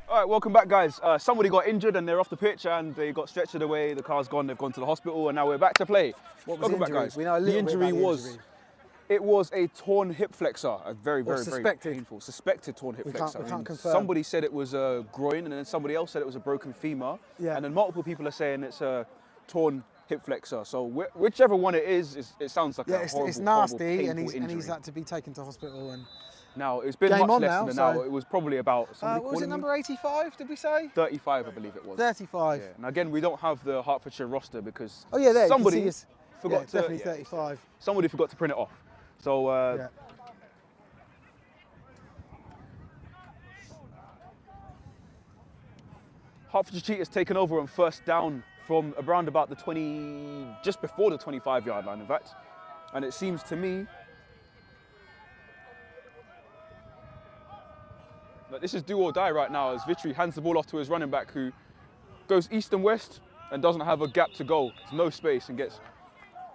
All right, welcome back, guys. Somebody got injured and they're off the pitch and they got stretchered away. The car's gone. They've gone to the hospital and now we're back to play. What was welcome the back, injury? guys. We know a little the bit injury about the was. injury. It was a torn hip flexor, a very suspected. painful, suspected torn hip flexor. We can't confirm. Somebody said it was a groin, and then somebody else said it was a broken femur, Yeah. and then multiple people are saying it's a torn hip flexor. So whichever one it is, it sounds like Yeah, a horrible, it's nasty, horrible, and painful he's injury. had to be taken to hospital. And Now it's been Game much on less now, than an so- hour. It was probably about what was it, number 85? Did we say 35, I believe it was. 35? Yeah. And again, we don't have the Hertfordshire roster because Oh yeah, there. you can somebody see his- forgot yeah, to. definitely 35. Somebody forgot to print it off. So. Yeah. Hertfordshire Cheetahs taken over on first down from around about the just before the 25-yard line, in fact. And it seems to me that this is do or die right now as Vitry hands the ball off to his running back who goes east and west and doesn't have a gap to go. There's no space and gets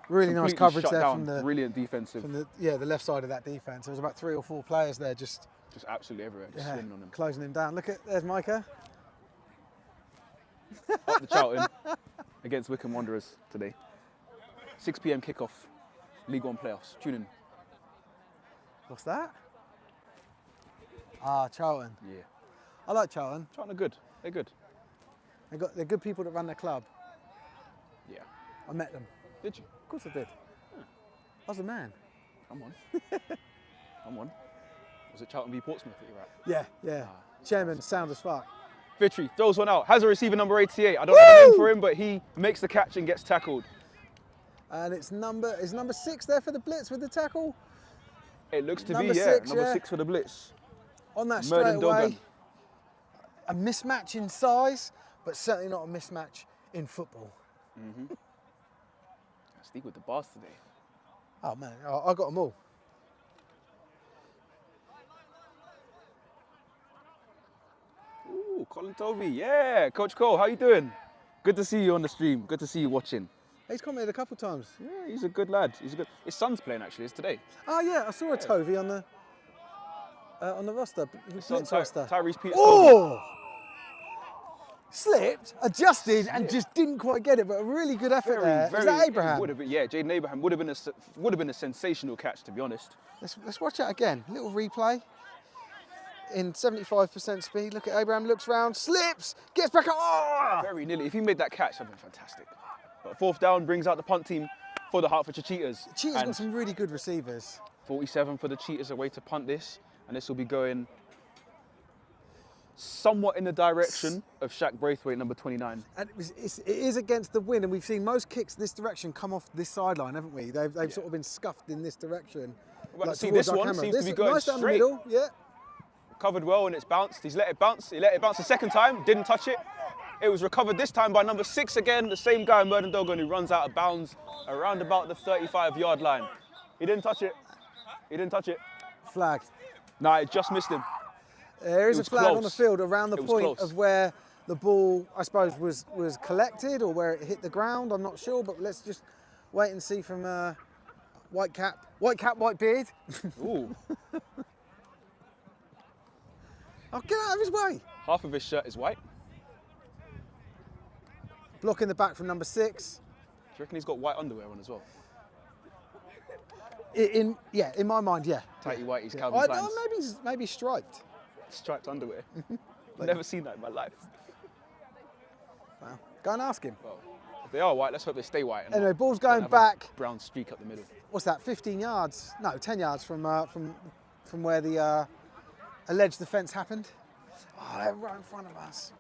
Really nice completely coverage shut there down. from the Brilliant defensive. the left side of that defense. There was about 3 or 4 players there just Just absolutely everywhere, just swimming on him. closing him down. Look at there's Micah. Up the Charlton against Wycombe Wanderers today. 6 p.m. kickoff, League One playoffs. Tune in. What's that? Ah, Charlton. Yeah. I like Charlton. Charlton are good. They're good. They're good people that run their club. Yeah. I met them. Did you? Of course I did. I was a man. Come on. Come on. Was it Charlton v Portsmouth that you're at? Yeah. Chairman, sound as fuck. Vitry throws one out. Has a receiver number 88. I don't have a name for him, but he makes the catch and gets tackled. And is number 6 there for the Blitz with the tackle? It looks to Number be, 6, number yeah. 6 for the Blitz. On that Merlin straight away. Dogan. A mismatch in size, but certainly not a mismatch in football. Speak with the bars today. Oh man, I got them all. Ooh, Colin Tovey. Yeah, Coach Cole, how you doing? Good to see you on the stream. Good to see you watching. He's commented a couple of times. Yeah, he's a good lad. He's a good. His son's playing actually. It's today. Oh yeah, I saw a Tovey on the roster. His son, Blitz roster. Tyrese Peters. Oh! Slipped, adjusted, and just didn't quite get it. But a really good effort there. Is that Abraham? Would have been, yeah, Jaden Abraham would have been a sensational catch, to be honest. Let's watch that again. Little replay. In 75% speed. Look at Abraham. Looks round, slips, gets back up. Oh! Very nearly. If he made that catch, that'd been fantastic. But fourth down brings out the punt team for the Hertfordshire Cheetahs. Cheetahs And got some really good receivers. 47 for the Cheetahs away to punt this, and this will be going somewhat in the direction of Shaq Braithwaite, number 29. And it is against the wind, and we've seen most kicks this direction come off this sideline, haven't we? They've sort of been scuffed in this direction. Well, see, towards this our one camera. seems to be going nice down straight. the middle, yeah. Covered well and it's bounced. He's let it bounce. He let it bounce a second time, didn't touch it. It was recovered this time by number 6 again, the same guy, Merlin Dogan, who runs out of bounds around about the 35-yard line. He didn't touch it. He didn't touch it. Flagged. Nah, it just missed him. There is a was flag on the close. field around the It was point close. of where the ball, I suppose, was collected or where it hit the ground. I'm not sure, but let's just wait and see from white cap, white beard. Ooh, Oh, get out of his way. half of his shirt is white. Block in the back from number 6. Do you reckon he's got white underwear on as well? In my mind, yeah. Tighty whitey's Yeah. Calvin Klein's. Maybe striped. Striped underwear. Never seen that in my life. Wow. Go and ask him. Well, if they are white, let's hope they stay white. And Anyway, not ball's going have a back. brown streak up the middle. What's that? 15 yards? No, 10 yards from where the alleged offence happened. Oh, they're right in front of us.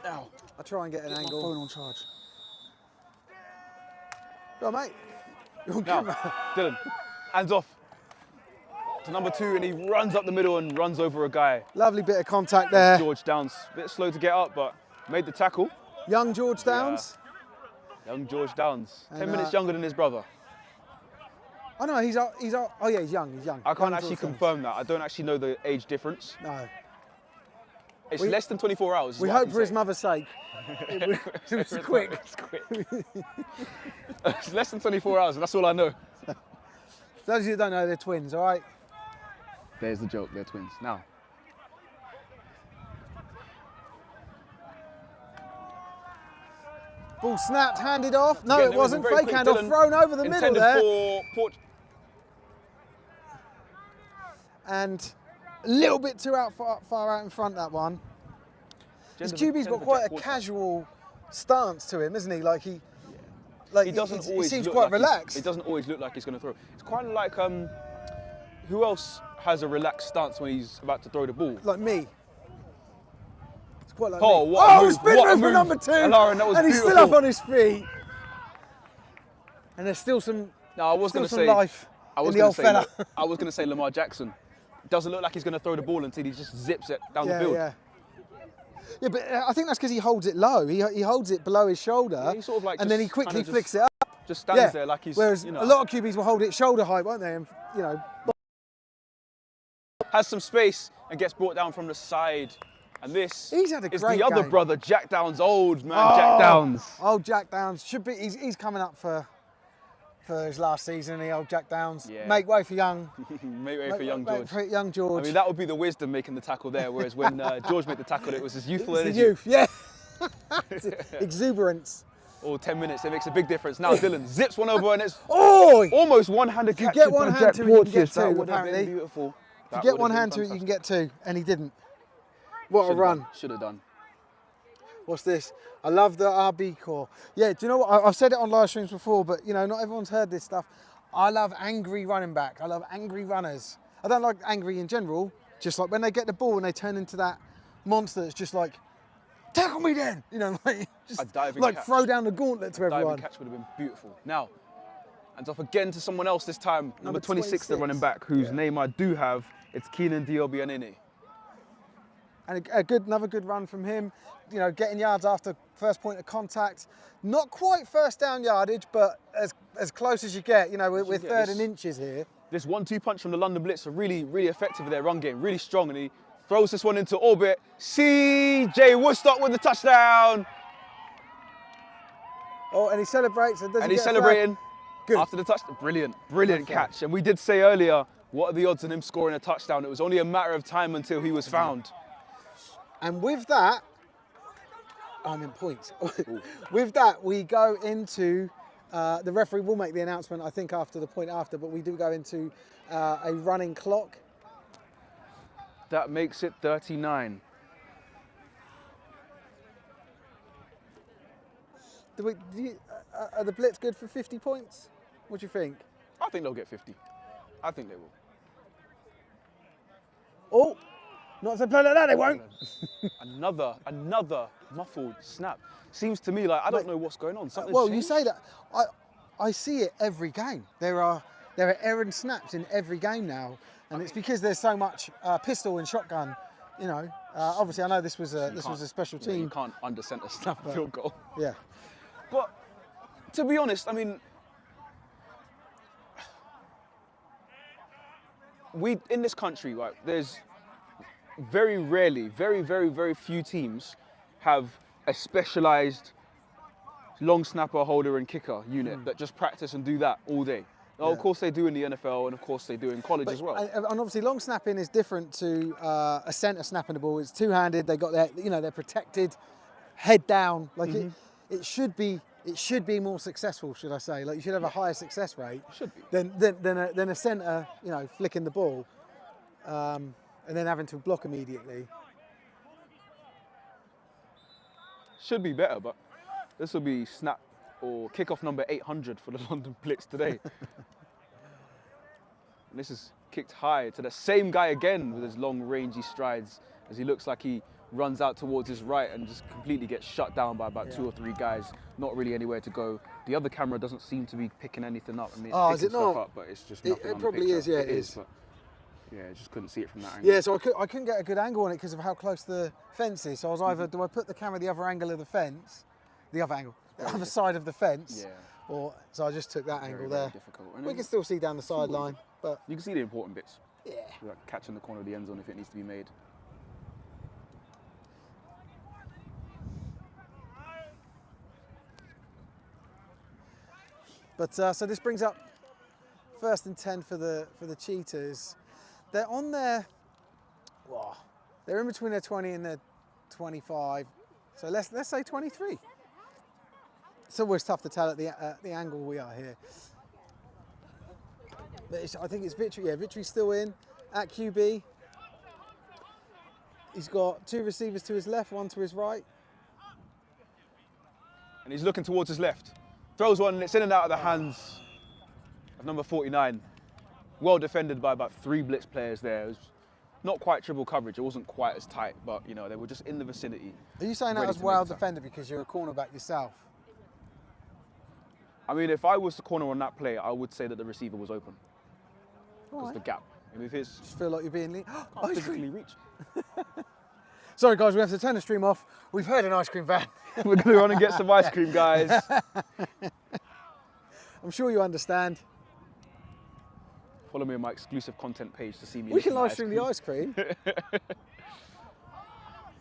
Now, I'll try and get an angle. Phone on charge. Go on, mate. You're on Now, camera. Dylan, hands off to number 2, and he runs up the middle and runs over a guy. Lovely bit of contact there. George Downs, a bit slow to get up, but made the tackle. Young George Downs. Young George Downs, 10 And, minutes younger than his brother. Oh no, he's oh yeah, he's young. I can't Young actually George Downs. confirm that. I don't actually know the age difference. No. It's We- less than 24 hours. is We what I hope can for his say. mother's sake. It was quick. It's quick. It's less than 24 hours, and that's all I know. Those of you that don't know, they're twins, all right? There's the joke, they're twins. Now, Ball snapped, handed off. No, Again, it wasn't. very Fake quick. handoff, Dylan thrown over the middle intended there. for And a little bit too far out in front, that one. His QB's got quite a casual stance to him, isn't he? Like he doesn't he always seems look quite like relaxed. He doesn't always look like he's going to throw. It's kind of like who else has a relaxed stance when he's about to throw the ball? Like me. It's quite like Oh, me. what a Oh, move, spin what a move for move. number 2. Alarin, that was and he's still beautiful. up on his feet. And there's still some, No, I was going to some say life in the old fella. I was going to say Lamar Jackson. Doesn't look like he's going to throw the ball until he just zips it down the field. Yeah. Yeah, but I think that's because he holds it low. He holds it below his shoulder, Yeah, he sort of like and then he just quickly kinda flicks just- it up. Just stands there like he's, Whereas you know, a lot of QBs will hold it shoulder height, won't they? And, you know, has some space and gets brought down from the side. And this He's had a is great the other game. brother, Jack Downs, old man, Jack Downs. Old Jack Downs should be. He's coming up for his last season. The old Jack Downs. Yeah. Make way for young. Make way for young George. For young George. I mean, that would be the wisdom making the tackle there, whereas when George made the tackle, it was his youthful it's the energy. youth. Yeah. Exuberance. Or 10 minutes, it makes a big difference. Now Dylan zips one over and it's Oh! almost one-handed catch. get one hand to it, you can get two, That would have apparently. been beautiful. If you get one hand to it, you can get 2, and he didn't. What a run. Should have done. What's this? I love the RB core. Yeah, do you know what? I've said it on live streams before, but you know, not everyone's heard this stuff. I love angry running back. I love angry runners. I don't like angry in general, just like when they get the ball and they turn into that monster that's just like, tackle me then! You know, like, just A diving like catch. throw down the gauntlet to everyone. Diving catch would have been beautiful. Now, hands off again to someone else this time. Number 26, the running back, whose name I do have. It's Keenan Diobianini. And another good run from him. You know, getting yards after first point of contact. Not quite first down yardage, but as close as you get. You know, we're third and inches here. This 1-2 punch from the London Blitz are really, really effective with their run game, really strong, and he throws this one into orbit. CJ Woodstock with the touchdown. Oh, and he celebrates. And He's celebrating Good. after the touchdown. Brilliant catch. And we did say earlier, what are the odds on him scoring a touchdown? It was only a matter of time until he was found. And with that, I'm in points. With that, we go into, the referee will make the announcement, I think, after the point after, but we do go into a running clock. That makes it 39. Are the Blitz good for 50 points? What do you think? I think they'll get 50. I think they will. Oh, not if they play like that, they won't. Another muffled snap. Seems to me like I don't know what's going on. Something's Well, changed. you say that. I see it every game. There are errant snaps in every game now, and it's because there's so much pistol and shotgun. You know, obviously I know this was a special Yeah, team. you can't under center snap a field goal. Yeah. But to be honest, I mean, we in this country, right? There's very rarely, very few teams have a specialized long snapper, holder, and kicker unit that just practice and do that all day. Now, of course they do in the NFL, and of course they do in college as well. And obviously, long snapping is different to a centre snapping the ball. It's two-handed. They got their, you know, they're protected, head down. Like it should be more successful, should I say? Like you should have a higher success rate than a centre, you know, flicking the ball, and then having to block immediately. Should be better, but this will be snap or kickoff number 800 for the London Blitz today. And this is kicked high to the same guy again with his long rangy strides as he looks like he runs out towards his right and just completely gets shut down by about 2 or 3 guys. Not really anywhere to go. The other camera doesn't seem to be picking anything up. I mean, it's picking stuff up, but it's just nothing on the probably picture. is, yeah, it is. But yeah, I just couldn't see it from that angle. Yeah, so I couldn't get a good angle on it because of how close the fence is. So I was either, do I put the camera the other angle of the fence, the other side of the fence, or so I just took that angle there. Difficult. We can still see down the sideline, but you can see the important bits. yeah. Like catching the corner of the end zone if it needs to be made. But so this brings up 1st and 10 for the Cheetahs. They're on their, they're in between their 20 and their 25. So let's say 23. It's always tough to tell at the angle we are here. But I think it's Victory. Yeah, Victory's still in at QB. He's got 2 receivers to his left, 1 to his right. And he's looking towards his left. Throws one, and it's in and out of the hands of number 49. Well defended by about 3 Blitz players there. It was not quite triple coverage. It wasn't quite as tight, but you know, they were just in the vicinity. Are you saying that was well defended because you're a cornerback yourself? I mean, if I was the corner on that play, I would say that the receiver was open. Because Right. the gap. I mean, if it's Just feel like you're being ice physically cream. reach. Sorry guys, we have to turn the stream off. We've heard an ice cream van. We're going to run and get some ice cream, guys. I'm sure you understand. Follow me on my exclusive content page to see me. We can eating live stream the ice cream.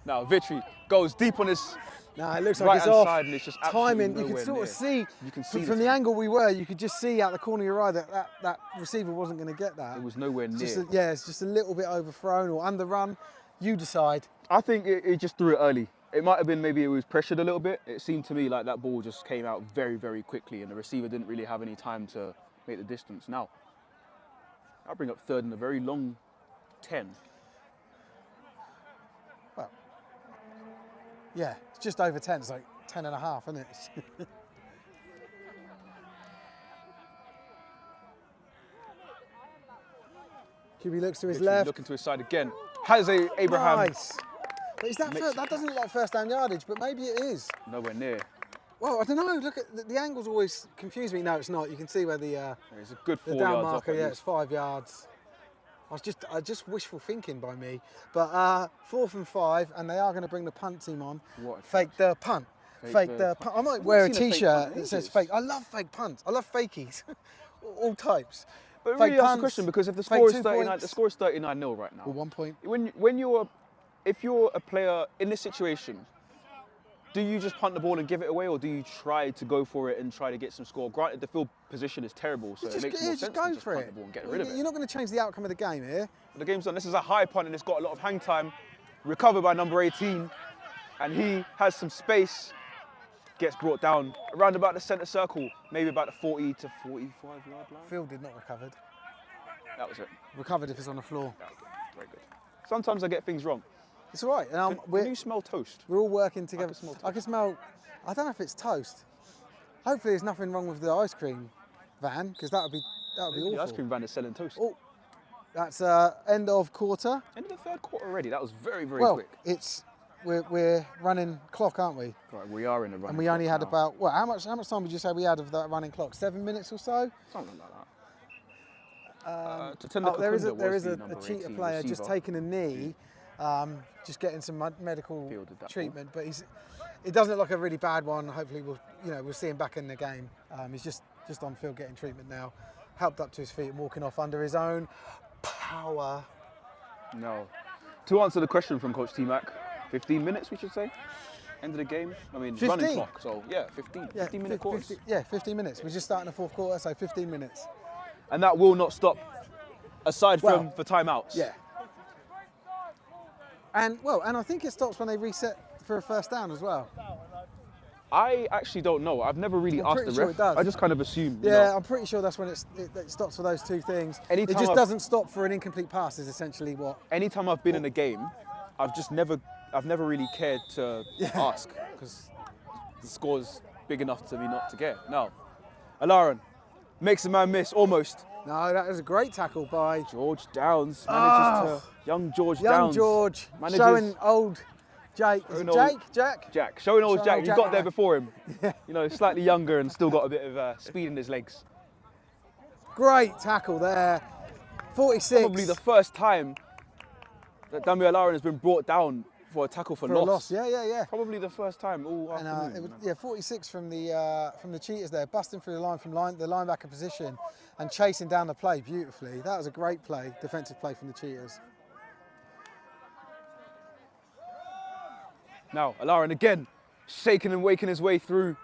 Now, Victory goes deep on his No, it looks like right it's hand off. side, and it's just absolutely Timing, you can nowhere sort near. of see, You can see from the angle we were, you could just see out the corner of your eye that receiver wasn't going to get that. It was nowhere near. Just it's just a little bit overthrown or underrun. You decide. I think it just threw it early. It might have been maybe it was pressured a little bit. It seemed to me like that ball just came out very, very quickly, and the receiver didn't really have any time to make the distance. Now, I'll bring up 3rd and a very long 10. Well, yeah, it's just over 10. It's like 10 and a half, isn't it? QB looks to his Victory left. looking to his side again. Has Abraham. Nice. But is that that doesn't look like first down yardage, but maybe it is. Nowhere near. Well, I don't know. Look at the angles always confuse me. No, it's not. You can see where the It's a good 4 down yards marker. off. at Yeah, least. it's 5 yards. I just wishful thinking by me. But 4th and 5, and they are going to bring the punt team on. What a Fake the punt. Fake the punt. I might wear a seen a fake T-shirt punt that says ages. fake. I love fake punts. I love fakeys, all types. But Fake really, that's the punts, question, because if the fake score is 2 39, points. the score is 39-0 right now. Or 1 point. If you're a player in this situation, do you just punt the ball and give it away, or do you try to go for it and try to get some score? Granted, the field position is terrible, so it makes more sense just to go just for punt it. the ball and get rid of it. You're not going to change the outcome of the game here. But the game's done. This is a high punt, and it's got a lot of hang time. Recovered by number 18, and he has some space. Gets brought down around about the centre circle, maybe about the 40 to 45 yard line. Field did not recovered. That was it. Recovered if it's on the floor. Yeah, very good. Sometimes I get things wrong. It's all right. And Can you smell toast? we're all working together. can smell I can smell. I don't know if it's toast. Hopefully, there's nothing wrong with the ice cream van, because that would be awful. The ice cream van is selling toast. Oh, that's end of quarter. End of the 3rd quarter already. That was very, very Well, quick. we're running clock, aren't we? Right, we are in the running. And we only clock had now. about how much time would you say we had of that running clock? 7 minutes or so. Something like that. There is was a the number cheetah 18 player just receiver. taking a knee, just getting some medical Fielded that treatment. But it doesn't look like a really bad one. Hopefully, we'll see him back in the game. He's just on field getting treatment now. Helped up to his feet and walking off under his own power. No. To answer the question from Coach T-Mac, 15 minutes we should say. End of the game. I mean, 15. running clock. So yeah, 15. Yeah, 15-minute quarters. 15 minutes. We're just starting the 4th quarter, so 15 minutes. And that will not stop, aside Well, from for timeouts. Yeah. And I think it stops when they reset for a first down as well. I actually don't know. I've never really I'm asked pretty the sure ref. it does. I just kind of assume. you Yeah, know. I'm pretty sure that's when it stops for those 2 things. Anytime It just I've- doesn't stop for an incomplete pass is essentially what. Anytime I've been in a game, I've never really cared to ask, because the score's big enough to me not to care. No. Alaron makes a man miss almost. No, that was a great tackle by George Downs manages to young George young Downs. George, manages, showing old Jake. Is it Showing old- Jack? Jack, showing old Showing Jack. old He Jack got there now. before him. You know, slightly younger and still got a bit of speed in his legs. Great tackle there. 46. Probably the first time that Dami Alaron has been brought down for a tackle for for a loss. loss. Yeah. Probably the first time all And afternoon. it was 46 from the Cheetahs there, busting through the line from the linebacker position and chasing down the play beautifully. That was a great play, defensive play from the Cheetahs. Now, Alaron again, shaking and waking his way through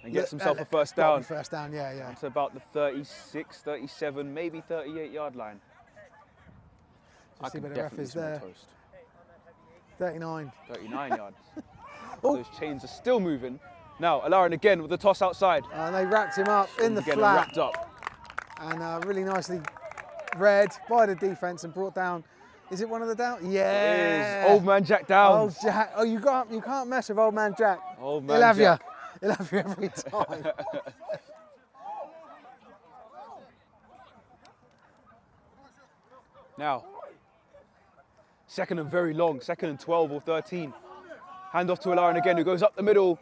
and gets himself a first Got down. the first down, yeah. To about the 36, 37, maybe 38 yard line. I see can where the ref definitely is smell there. toast. 39. 39 yards. Oh. Those chains are still moving. Now, Alarin again with the toss outside. And they wrapped him up in the Again, and flat. wrapped up. And really nicely read by the defence and brought down. Is it one of the down? Yeah. It is. Old man Jack Downs. Old Jack. Oh, you can't mess with old man Jack. Old man He'll have Jack. you. He'll have you every time. Now, second and very long, second and 12 or 13. Hand off to Alarin again, who goes up the middle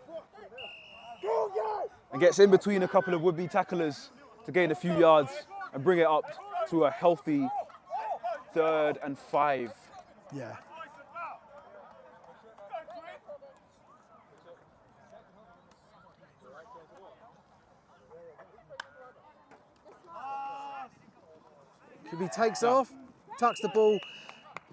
and gets in between a couple of would-be tacklers to gain a few yards and bring it up to a healthy 3rd and 5. Yeah. Kubi takes off, tucks the ball,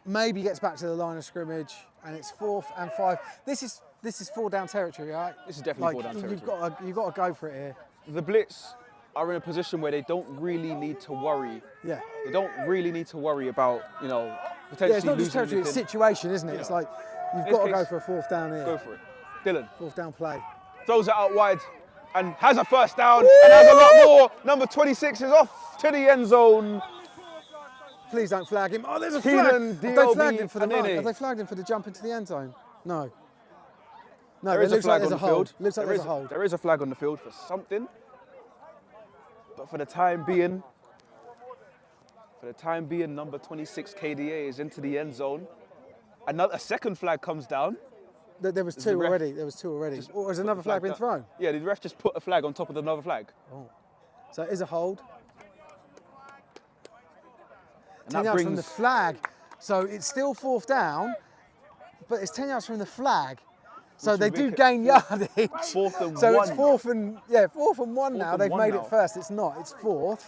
maybe gets back to the line of scrimmage, and it's 4th and 5. This is 4 down territory, right? This is definitely 4 down territory. You've got to go for it here. The Blitz are in a position where they don't really need to worry. Yeah. They don't really need to worry about, you know, Yeah, potentially it's not just losing territory, it's anything. situation, isn't it? It's like you've This got to go case- for a 4th down here. Go for it. Dylan 4th down play. throws it out wide and has a first down and has a lot more. Number 26 is off to the end zone. Please don't flag him. Oh, there's a Keelan flag. Have they D.O.B. flagged him for the run? Anini. Have they flagged him for the jump into the end zone? No. No, There it is a looks like flag there's on a the hold. field. Looks like There there's is- a hold. There is a flag on the field for something. But for the time being, number 26 KDA is into the end zone. A second flag comes down. There was the two ref already. There was 2 already. Or has Put another the flag been down. thrown? Yeah, the ref just put a flag on top of another flag. So it is a hold. And 10 that yards from the brings flag. So it's still 4th down, but it's 10 yards from the flag. So Which they would do make it gain yardage. 4th and So 1. it's 4th and 1 now. and They've 1 made now. it first. It's not. It's 4th.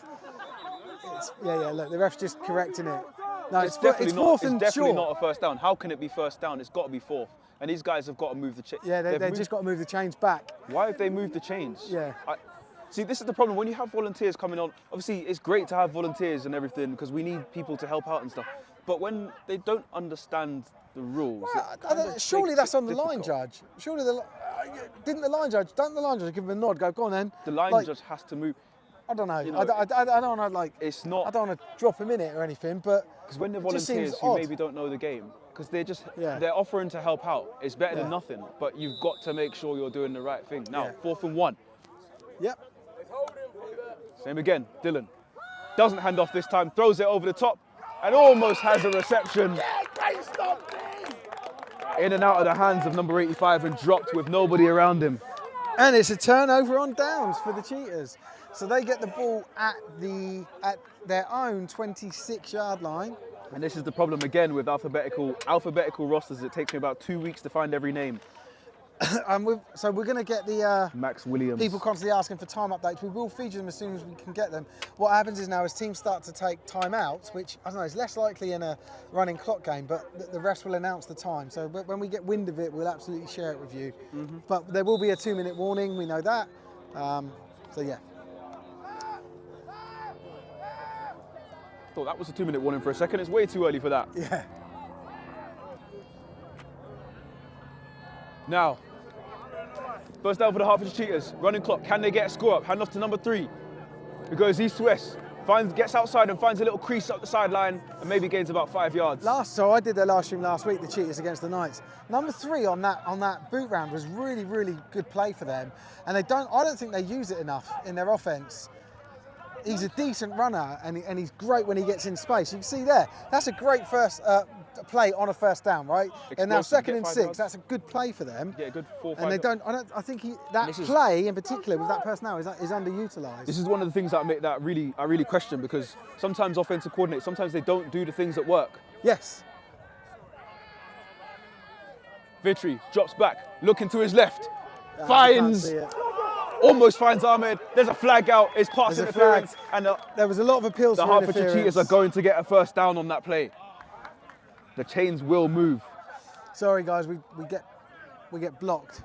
Yeah. Look, the ref's just correcting it. No, it's definitely 4th not, and it's definitely short. not a first down. How can it be first down? It's got to be 4th. And these guys have got to move the chains. Yeah, they've just got to move the chains back. Why have they moved the chains? Yeah. See, this is the problem. When you have volunteers coming on, obviously it's great to have volunteers and everything because we need people to help out and stuff. But when they don't understand the rules, it kinda Surely makes that's it on the line difficult. judge. Surely don't the line judge give him a nod? Go on then. The line Like, judge has to move. I don't know. you know, I don't want to like. It's not I don't want to drop him in it or anything, but because when the it just seems volunteers who odd. maybe don't know the game, because Yeah. they're offering to help out. It's better Yeah. than nothing. But you've got to make sure you're doing the right thing. Now, Yeah. 4th and 1. Yep. Same again, Dylan. Doesn't hand off this time, throws it over the top and almost has a reception. In and out of the hands of number 85 and dropped with nobody around him. And it's a turnover on downs for the Cheetahs. So they get the ball at their own 26-yard line. And this is the problem again with alphabetical rosters. It takes me about 2 weeks to find every name. So we're going to get the Max Williams. people constantly asking for time updates. We will feature them as soon as we can get them. What happens is now as teams start to take timeouts, which I don't know is less likely in a running clock game, but the refs will announce the time. So when we get wind of it, we'll absolutely share it with you. But there will be a 2-minute warning. We know that. So yeah. Thought that was a 2-minute warning for a second. It's way too early for that. Yeah. Now, first down for the Hertfordshire Cheetahs. Running clock. Can they get a score up? Hand off to number 3, who goes east to west. Gets outside and finds a little crease up the sideline and maybe gains about 5 yards. So I did their live stream last week, the Cheetahs against the Knights. Number 3 on that boot round was really, really good play for them. And I don't think they use it enough in their offense. He's a decent runner and he's great when he gets in space. You can see there, that's a great first play on a first down, right? And now Explosive, 2nd get and 5 6, yards. that's a good play for them. Yeah, good 4 or 5 And they yards. don't, I think that This is- play in particular with that personnel is underutilized. This is one of the things that I really question because sometimes offensive coordinators, sometimes they don't do the things that work. Yes. Vitri drops back, looking to his left, I can't finds, see it. almost finds Ahmed. There's a flag out, it's pass There's a flag. interference, and There was a lot of appeals the for Hertfordshire interference. Cheetahs are going to get a first down on that play. The chains will move. Sorry guys, we get blocked.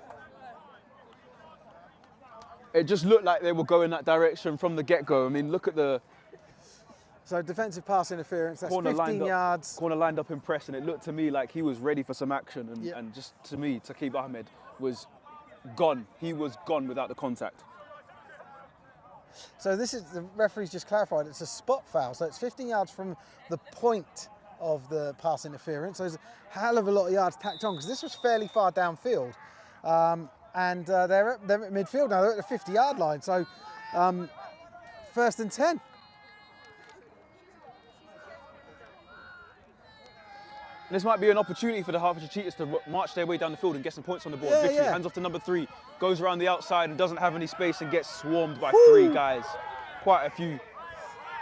It just looked like they were going that direction from the get-go. I mean, look at the So defensive pass interference, that's corner 15 yards. corner lined up in press, and it looked to me like he was ready for some action. Yeah. And just to me, Taqib Ahmed was gone. He was gone without the contact. So this is, the referee's just clarified, it's a spot foul. So it's 15 yards from the point of the pass interference. So there's a hell of a lot of yards tacked on because this was fairly far downfield. And they're at midfield now, they're at the 50-yard line. So first and 10. And this might be an opportunity for the Hertfordshire Cheetahs to march their way down the field and get some points on the board. Yeah, Victory, yeah. hands off to number 3, goes around the outside and doesn't have any space and gets swarmed by 3 guys. Quite a few.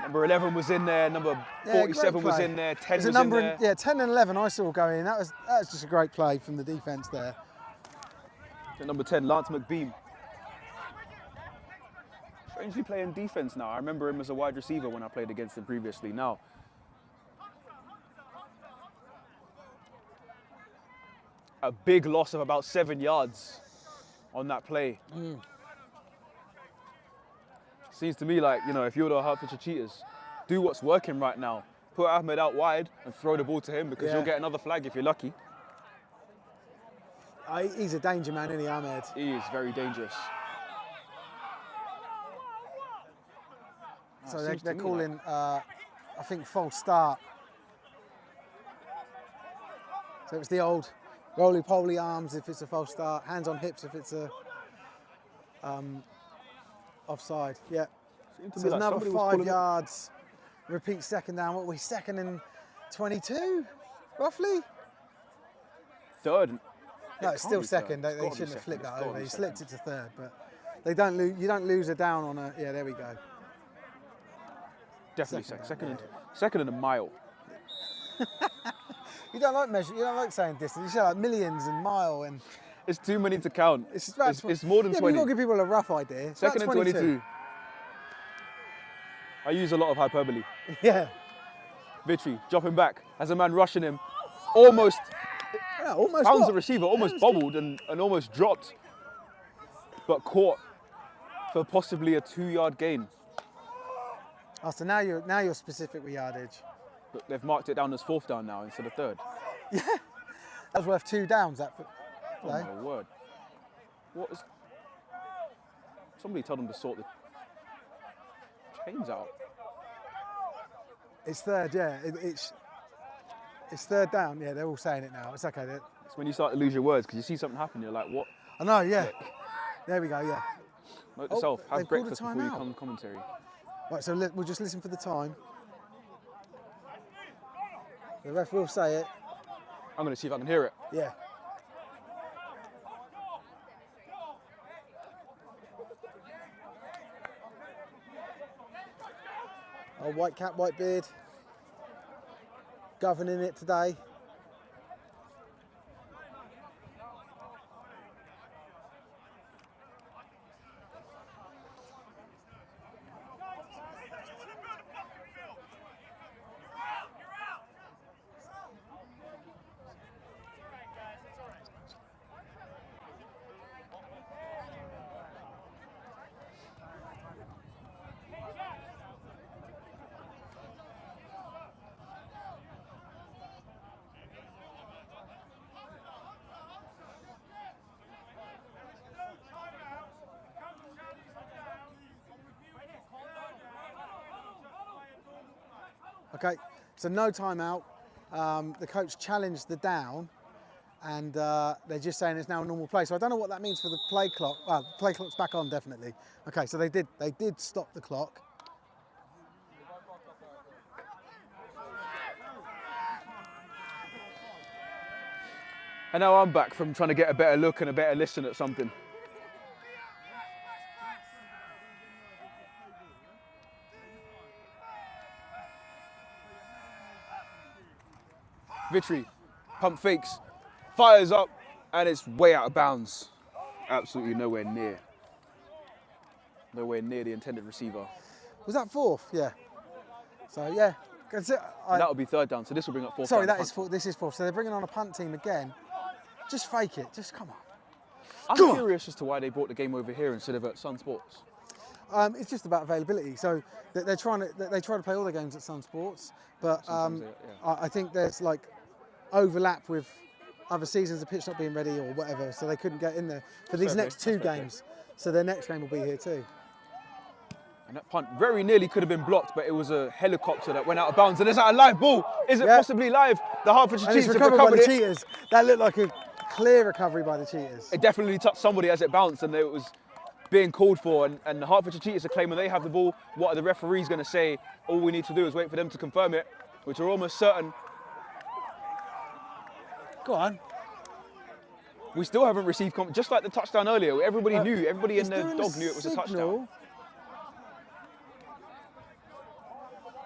Number 11 was in there, number 47 was in there, 10 was in there. Yeah, 10 and 11 I saw go in. That was just a great play from the defence there. So number 10, Lance McBeam. Strangely playing defence now. I remember him as a wide receiver when I played against him previously. Now, a big loss of about 7 yards on that play. Seems to me like, you know, if you're the Hertfordshire Cheetahs, do what's working right now. Put Ahmed out wide and throw the ball to him because you'll get another flag if you're lucky. He's a danger man, isn't he, Ahmed? He is very dangerous. So they're calling, I think, false start. So it's the old roly-poly arms if it's a false start, hands on hips if it's a offside. Yeah. So there's another 5 yards. Repeat second down. What are we, second and 22, roughly? Third. No, it's still second. They shouldn't have flipped that over. He slipped it to third, but they don't lose. You don't lose a down on a. Yeah, there we go. Definitely second and a mile. You don't like measure. You don't like saying distance. You say like millions and mile and. It's too many to count. It's more than 20. Yeah, we've got to give people a rough idea. It's second and 22. I use a lot of hyperbole. Yeah. Victory, dropping back, has a man rushing him. Almost found the receiver, almost bobbled and almost dropped. But caught for possibly a 2-yard gain. Oh, so now you're specific with yardage. But they've marked it down as 4th down now instead of 3rd. Yeah. That was worth 2 downs, that play. Oh my word. What is... Somebody told them to sort the chains out. It's 3rd, yeah. It's 3rd down. Yeah, they're all saying it now. It's okay. It's when you start to lose your words because you see something happen, you're like, what? I know, yeah. There we go, yeah. Note to self, have breakfast before you come commentary. Right, so we'll just listen for the time. The ref will say it. I'm going to see if I can hear it. Yeah. Oh, white cap, white beard. Governing it today. Okay, so no timeout. The coach challenged the down, and they're just saying it's now a normal play. So I don't know what that means for the play clock. Well, the play clock's back on definitely. Okay, so they did stop the clock. And now I'm back from trying to get a better look and a better listen at something. Victory, pump fakes, fires up, and it's way out of bounds. Absolutely nowhere near. Nowhere near the intended receiver. Was that 4th? Yeah. So yeah, that would be 3rd down. So this will bring up 4th. Sorry, this is 4th. So they're bringing on a punt team again. Just fake it. Just come on. I'm curious as to why they brought the game over here instead of at Sun Sports. It's just about availability. So they try to play all their games at Sun Sports, but I think there's like overlap with other seasons, the pitch not being ready or whatever, so they couldn't get in there for these fair next play, two that's fair play. games. So their next game will be here too. And that punt very nearly could have been blocked, but it was a helicopter that went out of bounds. And is that a live ball? Is it Yeah. possibly live? The Hertfordshire And it's Cheetahs have recovered by recovered the it. Cheetahs. That looked like a clear recovery by the Cheetahs. It definitely touched somebody as it bounced, and it was being called for. And the Hertfordshire Cheetahs are claiming they have the ball. What are the referees going to say? All we need to do is wait for them to confirm it, which are almost certain. Go on. We still haven't received, just like the touchdown earlier. Everybody knew, everybody in He's the doing dog knew it was a touchdown. signal.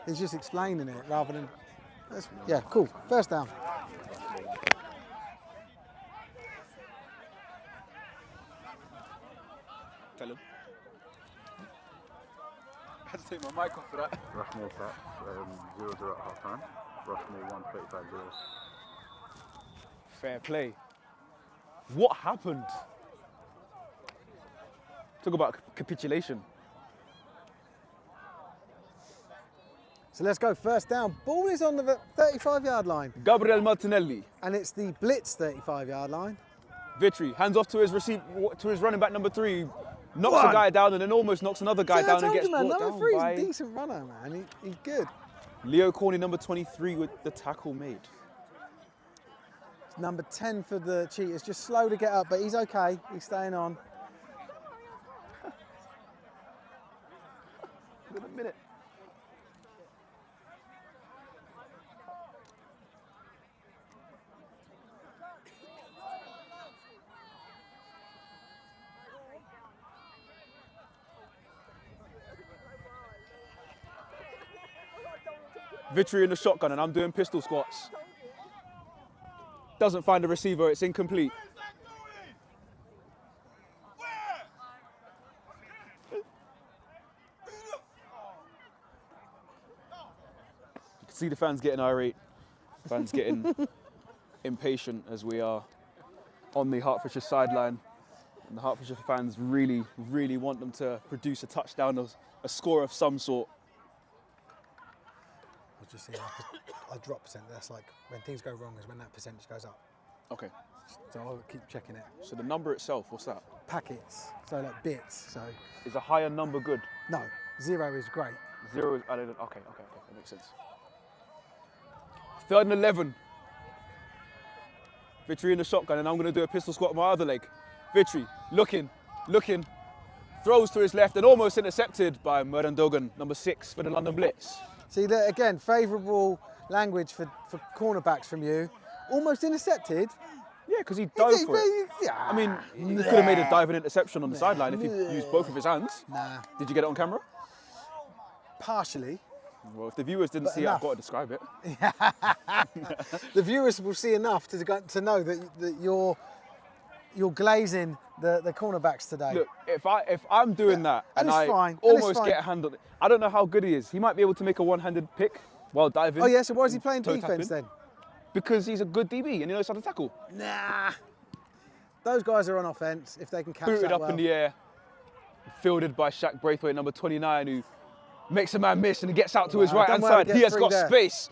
He's just explaining it rather than. Yeah, cool. First down. Tell him. I had to take my mic off for that. Rushmore set, 0-0 at half time. Rushmore 1-35-0. Fair play. What happened? Talk about capitulation. So let's go. First down. Ball is on the 35-yard line, Gabriel Martinelli. and it's the Blitz 35-yard line. Vitry, hands off to his running back number 3. Knocks One. a guy down and then almost knocks another guy Yeah, I down and told gets you, man, brought number down 3 is by a decent runner, man. He's good. Leo Corney, number 23, with the tackle made. Number 10 for the Cheetahs, just slow to get up, but he's okay. He's staying on. Wait a minute. Vitry in the shotgun and I'm doing pistol squats. Doesn't find the receiver, it's incomplete. You can see the fans getting irate, fans getting impatient as we are on the Hertfordshire sideline. And the Hertfordshire fans really, really want them to produce a touchdown, a score of some sort. I'll just see I drop percent. That's like when things go wrong is when that percentage goes up. Okay, So I'll keep checking it. so the number itself, what's that? Packets, so like bits. So Is a higher number good? no, 0 is great. 0 is, okay, that makes sense. 3rd and 11. Vitry in the shotgun, and I'm going to do a pistol squat on my other leg. Vitry, looking, throws to his left and almost intercepted by Murandogan, number 6 for the London Blitz. See that again, favourable language for cornerbacks from you. Almost intercepted. Yeah, because he dove for it. Yeah. I mean, he could have made a diving interception on the sideline if he used both of his hands. Nah, Did you get it on camera? partially. Well, if the viewers didn't But see enough. it, I've got to describe it. The viewers will see enough to know that you're glazing the cornerbacks today. Look, if I'm doing that and and it's I fine, and it's almost fine. get a hand on it, I don't know how good he is. He might be able to make a one-handed pick while diving. Oh yeah, so why is he playing toe defence tapping. then? Because he's a good DB and he knows how to tackle. Nah. Those guys are on offence if they can catch Booted that up well. in the air, fielded by Shaq Braithwaite, number 29, who makes a man miss and he gets out to his Wow, right-hand done well to side. get He has through got there. space.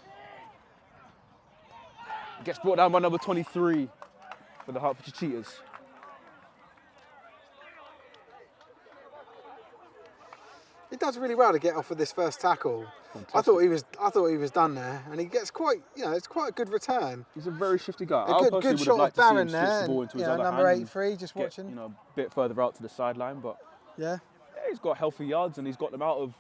Gets brought down by number 23 for the Hertfordshire Cheetahs. He does really well to get off with this first tackle. I thought he was done there, and he gets quite, it's quite a good return. He's a very shifty guy. A I good personally would shot have liked of to see Barron him there, switch the and, ball into his other number hand 83 just and watching. get, a bit further out to the sideline, but Yeah. yeah, he's got healthy yards and he's got them out of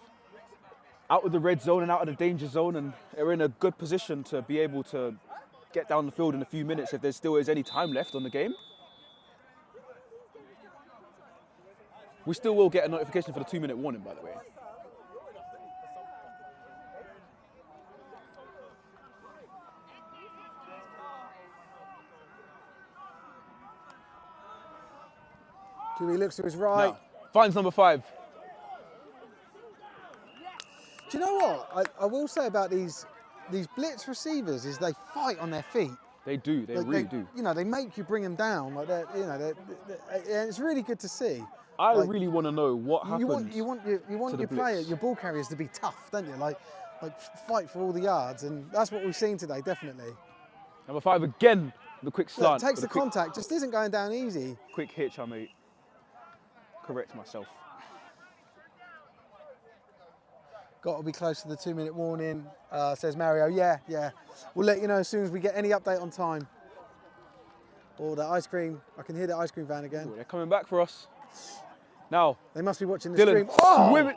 the red zone and out of the danger zone, and they're in a good position to be able to get down the field in a few minutes if there still is any time left on the game. We still will get a notification for the 2-minute warning, by the way. Dewey looks to his right. Now, finds number 5. Do you know what I will say about these blitz receivers is they fight on their feet. They do, they Like, really do. They make you bring them down. Like and it's really good to see. I like, really want to know what happens. You want to your the player, blitz. your ball carriers to be tough, don't you? Like fight for all the yards, and that's what we've seen today, definitely. Number 5 again The quick Look, slant. takes the the quick, contact, just isn't going down easy. quick hitch, I may correct myself. Got to be close to the 2-minute warning, says Mario. Yeah. We'll let you know as soon as we get any update on time. Oh, the ice cream. I can hear the ice cream van again. Ooh, they're coming back for us. Now, They must be watching the Dylan stream.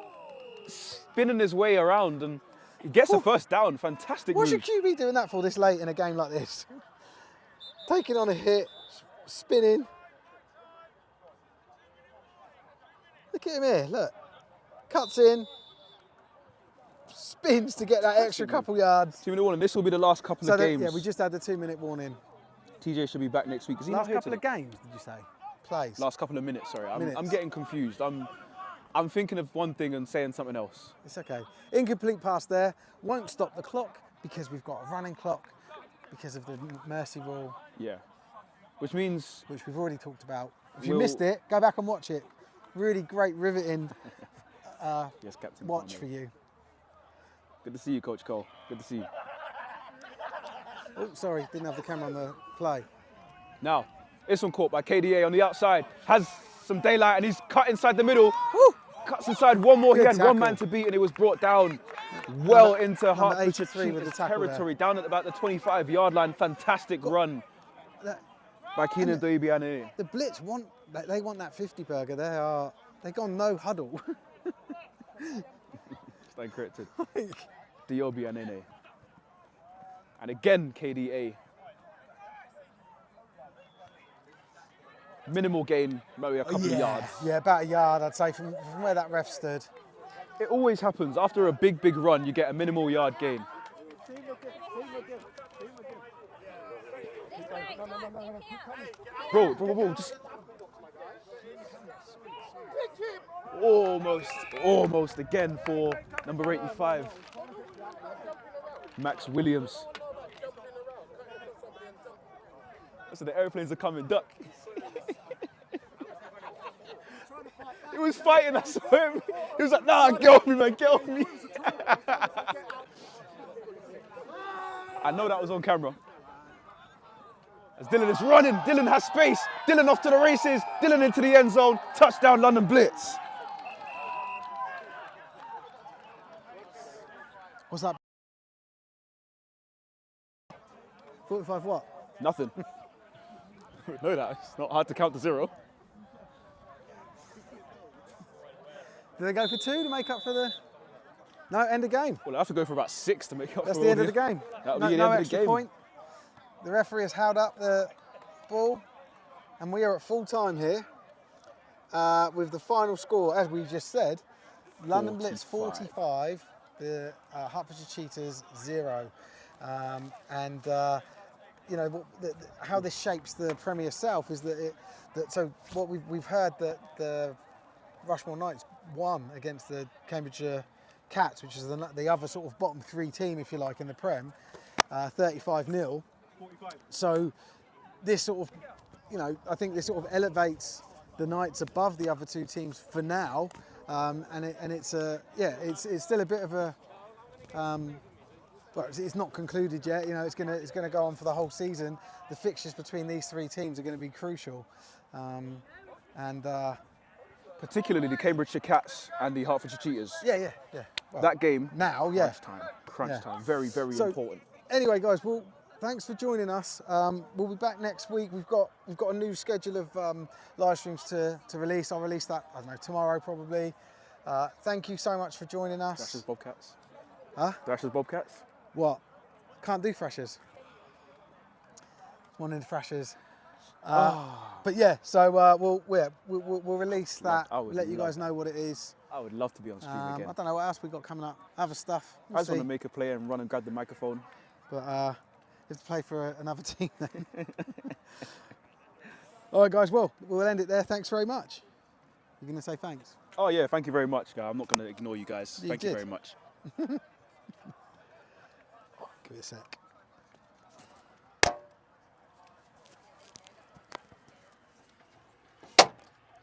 spinning his way around and he gets a first down. Fantastic What's move. your QB doing that for this late in a game like this? Taking on a hit, spinning. Look at him here, look. Cuts in, spins to get that extra couple yards. 2-minute warning. This will be the last couple of games. Yeah, we just had the 2-minute warning. TJ should be back next week. Is he Last not here couple of today? games, did you say? Plays. Last couple of minutes, sorry. I'm Minutes. getting confused. I'm thinking of one thing and saying something else. It's okay. Incomplete pass there. Won't stop the clock because we've got a running clock because of the mercy rule, Yeah. Which means which we've already talked about. If you We'll- missed it, go back and watch it. Really great, riveting yes, Captain. watch Palmer. for you. Good to see you, Coach Cole. Good to see you. Oh, sorry, didn't have the camera on the play. Now, this one caught by KDA on the outside. Has some daylight and he's cut inside the middle. Woo! Cuts inside one more. He Good had tackle. one man to beat and it was brought down well Number- into number Hertfordshire 83 with the Cheetahs tackle there. territory. Down at about the 25-yard line. Fantastic run That- by Keenan Doibiane. The Blitz they want that 50 burger. They've gone no huddle. Stand corrected. Doibiane. And again, KDA. Minimal gain, maybe a couple of yards. Yeah, about a yard, I'd say, from where that ref stood. It always happens. After a big run, you get a minimal yard gain. Bro, just almost again for number 85, Max Williams. So the airplanes are coming, duck. He was fighting, I saw him. He was like, nah, get off me, man, get off me. I know that was on camera. As Dylan is running, Dylan has space. Dylan off to the races, Dylan into the end zone. Touchdown, London Blitz. What's that? 45 what? Nothing. Know that, it's not hard to count to zero. Did they go for 2 to make up for the... No, end of game. Well, I have to go for about 6 to make up That's for the all end of the game. That'll No, be the no end of the extra game. point. The referee has held up the ball, and we are at full time here with the final score, as we just said, London Blitz 45, the Hertfordshire Cheetahs 0. You know how this shapes the Premier South is so what we've heard that the Rushmore Knights won against the Cambridgeshire Cats, which is the other sort of bottom 3 team, if you like, in the Prem, 35-0. So this sort of, you know, I think this sort of elevates the Knights above the other 2 teams for now, it's still a bit of a, but it's not concluded yet. You know, it's gonna go on for the whole season. The fixtures between these 3 teams are going to be crucial, Particularly the Cambridgeshire Cats and the Hertfordshire Cheetahs. yeah. Well, That game, now, yeah. crunch time, very So, important. Anyway, guys, well, thanks for joining us. We'll be back next week. We've got a new schedule of live streams to release. I'll release that, I don't know, tomorrow probably. Thank you so much for joining us. Thrashers Bobcats. Huh? Thrashers Bobcats. What? Can't do Thrashers. One in the Thrashers. But yeah, so we'll release that. Let you guys know what it is. I would love to be on stream again. I don't know what else we got coming up. Other stuff. I just want to make a play and run and grab the microphone. But you have to play for another team then. All right, guys. Well, we'll end it there. Thanks very much. You're going to say thanks? Oh yeah, thank you very much, guy. I'm not going to ignore you guys. You Thank did. you very much. Give it a sec.